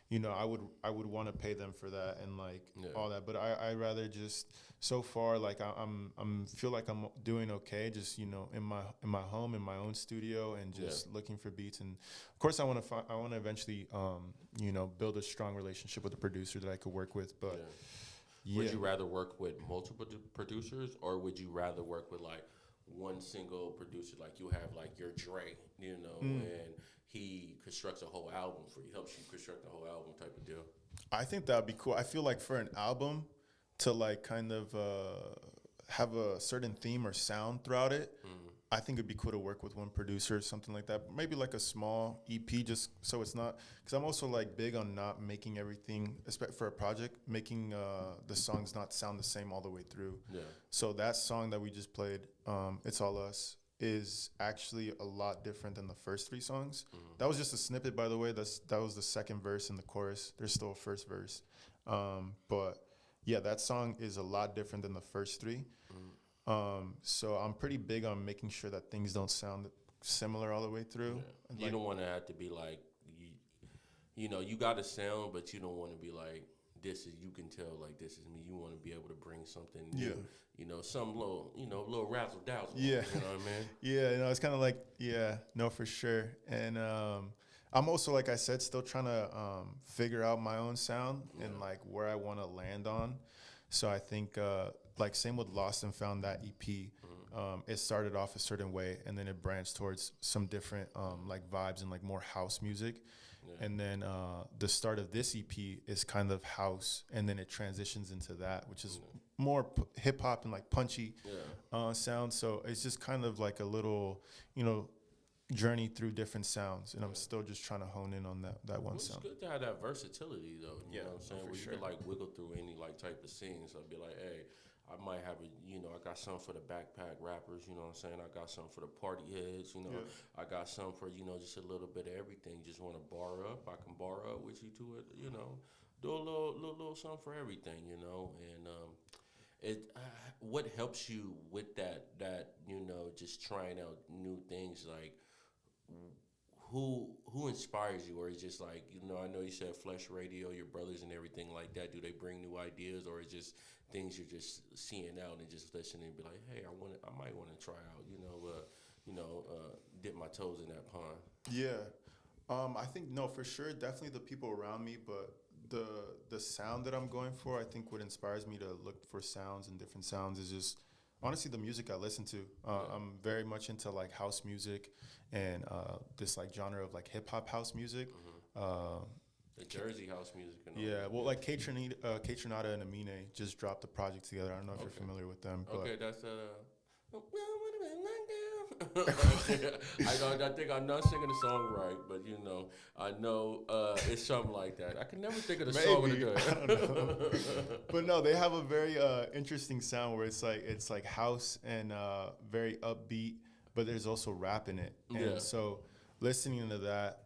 you know, I would want to pay them for that and like all that. But I rather just, so far, like I'm feel like I'm doing okay, just, you know, in my home, in my own studio, and just looking for beats. And of course, I want to eventually you know, build a strong relationship with a producer that I could work with. But would you rather work with multiple producers, or would you rather work with like one single producer? Like you have like your Dre, you know, and he constructs a whole album for you, helps you construct a whole album type of deal. I think that'd be cool. I feel like for an album to like kind of have a certain theme or sound throughout it, I think it'd be cool to work with one producer or something like that. Maybe like a small EP, just so it's not, because I'm also like big on not making everything, especially for a project, making the songs not sound the same all the way through. So that song that we just played, It's All Us, is actually a lot different than the first 3 songs. That was just a snippet, by the way. That was the second verse and the chorus. There's still a first verse. But yeah, that song is a lot different than the first 3. So I'm pretty big on making sure that things don't sound similar all the way through. You don't want to have to be like, you know, you got a sound, but you don't want to be like, this is, you can tell like this is me. You want to be able to bring something new, you know, some little razzle dazzle. You know what I mean? You know, it's kind of like, no, for sure. And I'm also, like I said, still trying to figure out my own sound and like where I want to land on. So I think like same with Lost and Found, that EP, it started off a certain way and then it branched towards some different like vibes and like more house music. And then the start of this EP is kind of house, and then it transitions into that, which is more hip hop and like punchy sound. So it's just kind of like a little, you know, journey through different sounds, and I'm still just trying to hone in on that one sound. It's good to have that versatility, though. You know what I'm saying? Where you sure. can like wiggle through any like type of scene. So I'd be like, hey, I might have I got some for the backpack rappers, you know what I'm saying? I got some for the party heads, you know. I got some for, you know, just a little bit of everything. Just want to bar up, I can bar up with you to it, you know. Do a little something for everything, you know. And what helps you with that you know, just trying out new things, like who inspires you? Or is just like, you know, I know you said Flesh Radio, your brothers and everything like that. Do they bring new ideas, or is just things you're just seeing out and just listening and be like, hey, I might want to try out, dip my toes in that pond? I think, no, for sure, definitely the people around me, but the sound that I'm going for, I think what inspires me to look for sounds and different sounds is just honestly the music I listen to. I'm very much into like house music and this like genre of like hip hop house music. The Jersey house music. And well, like K Tronada and Amine just dropped a project together. I don't know if you're familiar with them. But okay, that's I think I'm not singing the song right, but you know, I know it's something like that. I can never think of the song. I don't know. But no, they have a very interesting sound where it's like house and very upbeat, but there's also rap in it. And so listening to that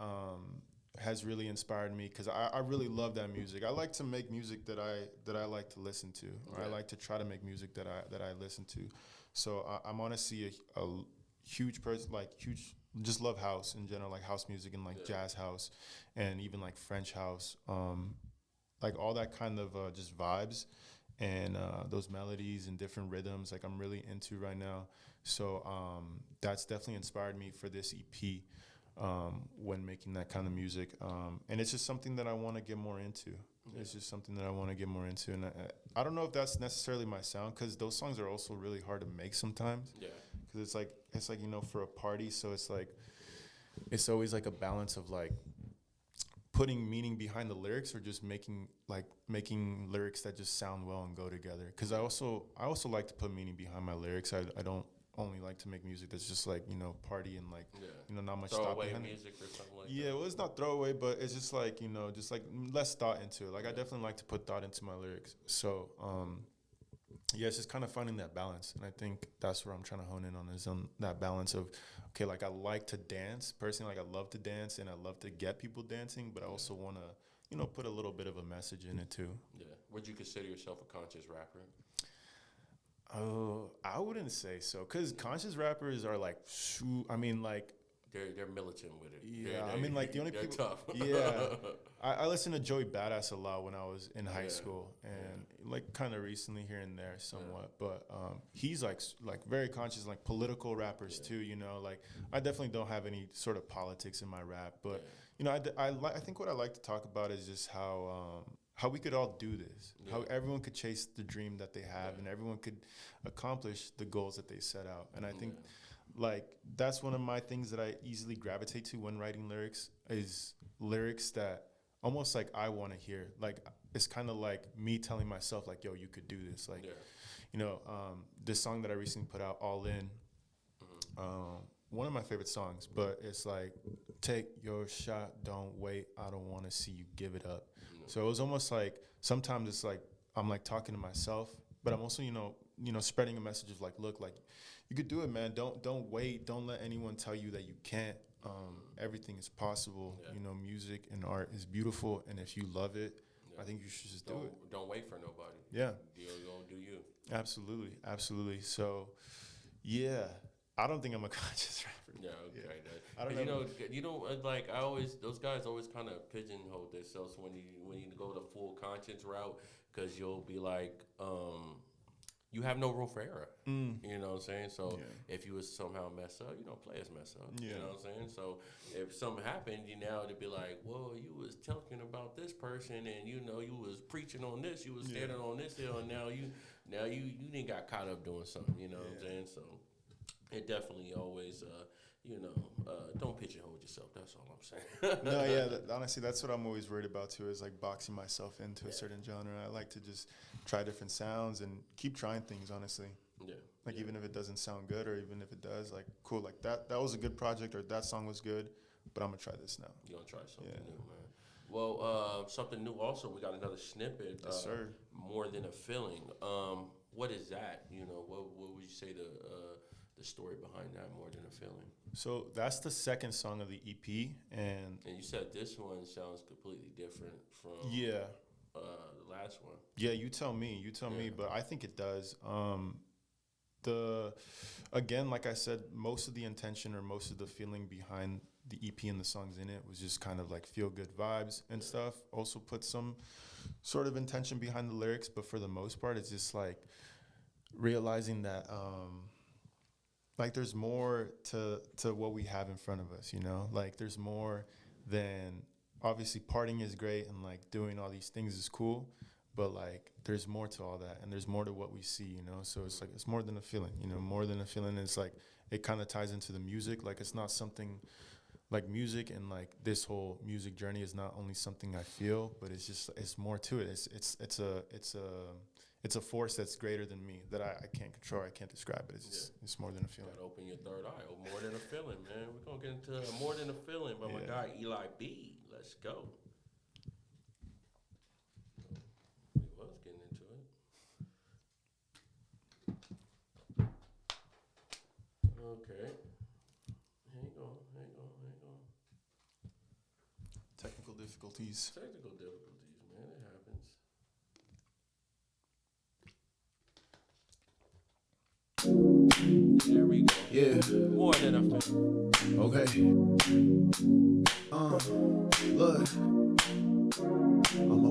has really inspired me, because I really love that music. I like to make music that I like to listen to, or I like to try to make music that I listen to. So I'm honestly a huge person, just love house in general, like house music and like jazz house and even like French house, like all that kind of just vibes and those melodies and different rhythms, like I'm really into right now. So that's definitely inspired me for this EP. when making that kind of music. And it's just something that I want to get more into. Yeah. It's just something that I want to get more into. And I don't know if that's necessarily my sound, because those songs are also really hard to make sometimes. Yeah. Because it's like, you know, for a party. So it's like, it's always like a balance of like putting meaning behind the lyrics, or just making lyrics that just sound well and go together. Because I also like to put meaning behind my lyrics. I don't only like to make music that's just like, you know, party and like, you know, not much thought behind it. Music or something like Yeah, that. well, it's not throwaway, but it's just like, you know, just like less thought into it. Like I definitely like to put thought into my lyrics. So yeah, it's just kind of finding that balance. And I think that's where I'm trying to hone in on, is on that balance of, okay, like I like to dance personally, like I love to dance and I love to get people dancing, but I also want to, you know, put a little bit of a message in it too. Yeah. Would you consider yourself a conscious rapper? Oh, I wouldn't say so, because conscious rappers are like, I mean, like, They're militant with it. yeah, I mean, like the only they're people, tough. yeah, I listened to Joey Badass a lot when I was in high school, and like kind of recently here and there somewhat, but he's like very conscious, like political rappers too, you know, like I definitely don't have any sort of politics in my rap, but you know, I think what I like to talk about is just how we could all do this, how everyone could chase the dream that they have, and everyone could accomplish the goals that they set out. And I think like that's one of my things that I easily gravitate to when writing lyrics, is lyrics that almost like I want to hear. Like it's kind of like me telling myself like, yo, you could do this. Like, you know, this song that I recently put out, All In, one of my favorite songs, but it's like, take your shot, don't wait, I don't want to see you give it up. So it was almost like, sometimes it's like I'm like talking to myself, but I'm also, you know, spreading a message of like, look, like you could do it, man. Don't wait. Don't let anyone tell you that you can't. Everything is possible. You know, music and art is beautiful, and if you love it, I think you should just do it. Don't wait for nobody. Yeah. You're gonna do you. Absolutely. So, yeah, I don't think I'm a conscious rapper. Yeah, okay. Yeah. I don't know. You know, like those guys always kind of pigeonhole themselves when you go the full conscience route, because you'll be like, you have no room for error. You know what I'm saying? So if you was somehow mess up, you know, players mess up. You know what I'm saying? So if something happened, it'd be like, well, you was talking about this person, and you know, you was preaching on this, you was standing on this hill, and now you didn't got caught up doing something. You know what I'm saying? So it definitely always, don't pigeonhole yourself. That's all I'm saying. No, yeah. Honestly, that's what I'm always worried about too, is like boxing myself into a certain genre. I like to just try different sounds and keep trying things, honestly. Yeah. Like even if it doesn't sound good, or even if it does, like cool, like that was a good project, or that song was good, but I'm gonna try this now. You're gonna try something new, man. Well, something new also, we got another snippet. Yes, sir. More Than a Feeling. What is that? You know, what would you say the story behind that, More Than a Feeling? So that's the second song of the EP, and you said this one sounds completely different from the last one. Yeah, you tell me, but I think it does. Again, like I said, most of the intention or most of the feeling behind the EP and the songs in it was just kind of like feel good vibes and stuff. Also put some sort of intention behind the lyrics, but for the most part, it's just like realizing that like there's more to what we have in front of us, you know? Like there's more than, obviously partying is great and like doing all these things is cool, but like there's more to all that, and there's more to what we see, you know? So it's like, it's more than a feeling, you know? More than a feeling is like, it kind of ties into the music. Like it's not something like music, and like this whole music journey is not only something I feel, but it's more to it. It's a force that's greater than me, that I can't control, I can't describe it. It's more than a feeling. Gotta open your third eye. More Than a Feeling, man. We're gonna get into More Than a Feeling by my guy Eli B. Let's go. We was getting into it. Okay. Hang on. Technical difficulties. Man. It happens. There we go. Yeah. More Than a Feeling. Okay. Look. I'm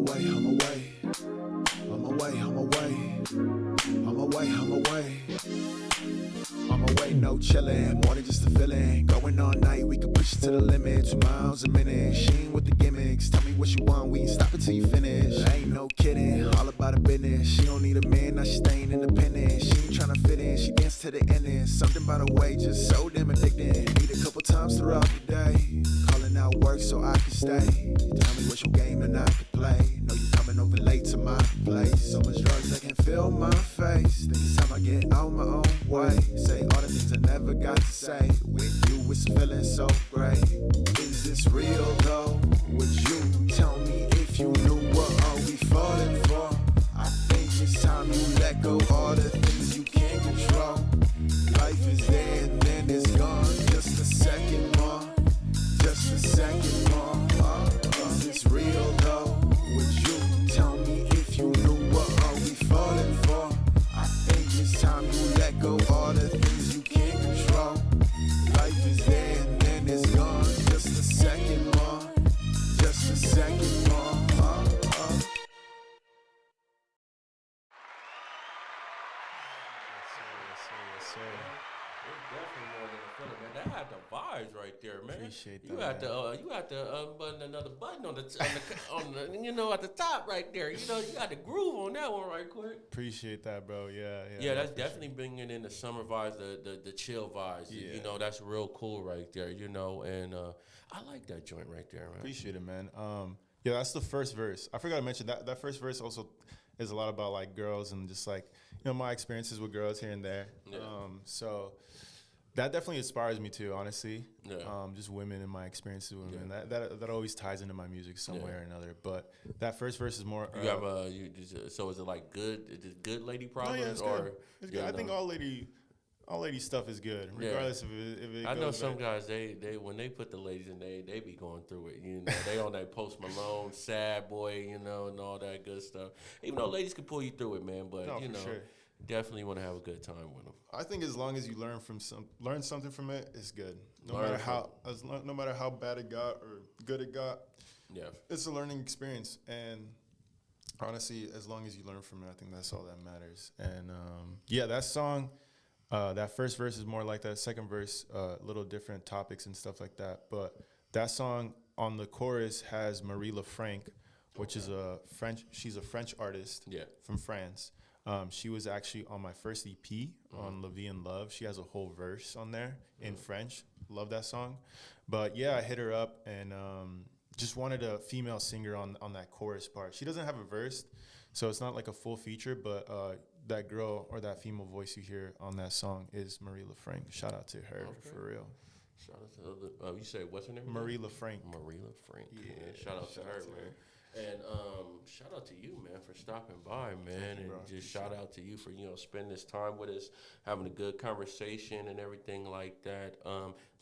away. No no chillin', more than just a feeling. Going all night, we can push it to the limit. 2 miles a minute, she ain't with the gimmicks. Tell me what you want, we ain't stopping till you finish. I ain't no kidding, all about the business. She don't need a man, now she staying independent. She ain't tryna fit in, she dance to the ending. Something about her way just so damn addicting. Meet a couple times throughout the day, calling out work so I can stay. Tell me what's your game and I can play. Know you coming over late to my place. So much drugs I can feel my face. Think it's time I get out my own way. Say all the things I never got to say. With you it's feeling so great. Is this real though? Would you tell me if you knew what are we falling for? I think it's time you let go all the things you can't control. Life is there and then it's gone. Just a second more. Just a second more. Is this real though? Would you tell me if you knew what are we falling for? I think it's time you let go all the things you can't control. Life is there and then it's gone. Just a second more. Just a second more. It's definitely more than a feeling, man. That had the vibes right there, man. Appreciate that. You had to unbutton another button on the you know, at the top right there. You know, you got the groove on that one right quick. Appreciate that, bro. Yeah. Yeah, that's definitely bringing in the summer vibes, the chill vibes. Yeah. You know, that's real cool right there. You know, and I like that joint right there, man. Appreciate it, man. Yeah, that's the first verse. I forgot to mention that first verse also is a lot about like girls and just like, you know, my experiences with girls here and there. Yeah. So that definitely inspires me too, honestly. Yeah. Just women and my experiences with women. Yeah. That always ties into my music some way or another. But that first verse is more. You have so is it like good? Is it good lady problems? No, yeah, it's or good. It's good. I think all lady stuff is good, regardless if it I know goes some back. guys they when they put the ladies in they be going through it. You know, they on that Post Malone, sad boy, you know, and all that good stuff. Even though ladies can pull you through it, man, but you know, sure. definitely want to have a good time with them. I think as long as you learn something from it, it's good. No matter how bad it got or good it got, it's a learning experience. And honestly, as long as you learn from it, I think that's all that matters. And that song. That first verse is more like that. Second verse, little different topics and stuff like that. But that song on the chorus has Marie LaFranc, which is she's a French artist from France. She was actually on my first EP on La Vie en Love. She has a whole verse on there in French. Love that song. But yeah, I hit her up and just wanted a female singer on that chorus part. She doesn't have a verse, so it's not like a full feature, but that girl or that female voice you hear on that song is Marie LaFranc. Shout out to her, for real. Shout out to you say what's her name? Marie LaFranc. Marie LaFranc. Yeah. Man. Shout out to her, man. And shout out to you, man, for stopping by, man. And just shout out to you for, you know, spending this time with us, having a good conversation and everything like that.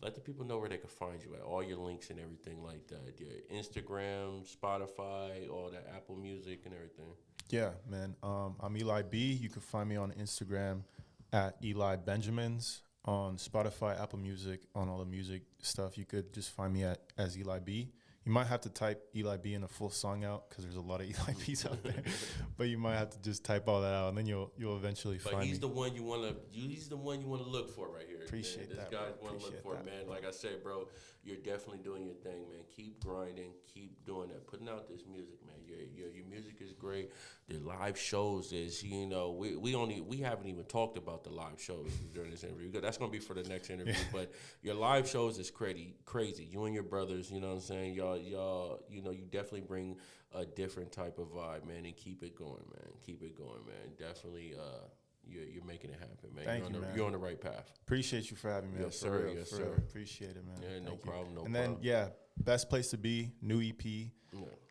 Let the people know where they can find you at, all your links and everything like that. Your Instagram, Spotify, all that, Apple Music and everything. Yeah, man. I'm Eli B. You can find me on Instagram at Eli Benjamins. On Spotify, Apple Music, on all the music stuff, you could just find me as Eli B. You might have to type Eli B in a full song out because there's a lot of Eli B's out there. But you might have to just type all that out, and then you'll eventually find me. But he's the one you want to. He's the one you want to look for right here. Appreciate man. that. This guy's one to look for, man. Like I said, bro, you're definitely doing your thing, man. Keep grinding, keep doing that, putting out this music, man. Your music is great. The live shows is, you know, we haven't even talked about the live shows during this interview. That's gonna be for the next interview. But your live shows is crazy. You and your brothers, you know what I'm saying? Y'all, you know, you definitely bring a different type of vibe, man. And keep it going, man. Keep it going, man. Definitely, you're making it happen, man. Thank you, man. You're on the right path. Appreciate you for having me. Yes, sir. Yes, sir. Appreciate it, man. Yeah, no problem. And then, best place to be, new EP,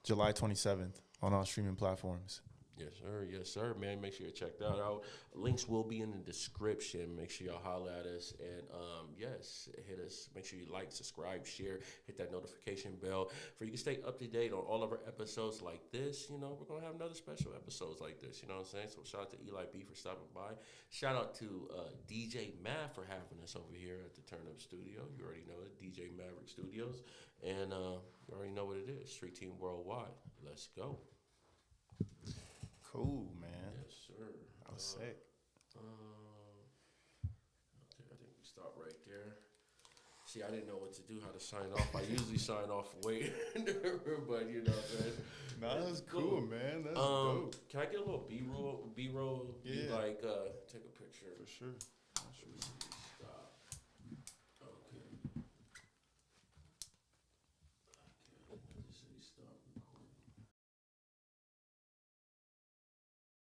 July 27th on all streaming platforms. Yes, sir. Yes, sir, man. Make sure you check that out. Links will be in the description. Make sure y'all holler at us. And, yes, hit us. Make sure you like, subscribe, share, hit that notification bell for you can stay up to date on all of our episodes like this. You know, we're going to have another special episodes like this. You know what I'm saying? So shout out to Eli B for stopping by. Shout out to DJ Mav for having us over here at the Turn Up Studio. You already know it, DJ Maverick Studios. And you already know what it is, Street Team Worldwide. Let's go. Cool, man. Yes, sir. I was sick. I think we stop right there. See, I didn't know what to do, how to sign off. I usually sign off way, but you know, man. Nah, that's cool, man. That's dope. Can I get a little B-roll? Yeah. Like, take a picture. For sure.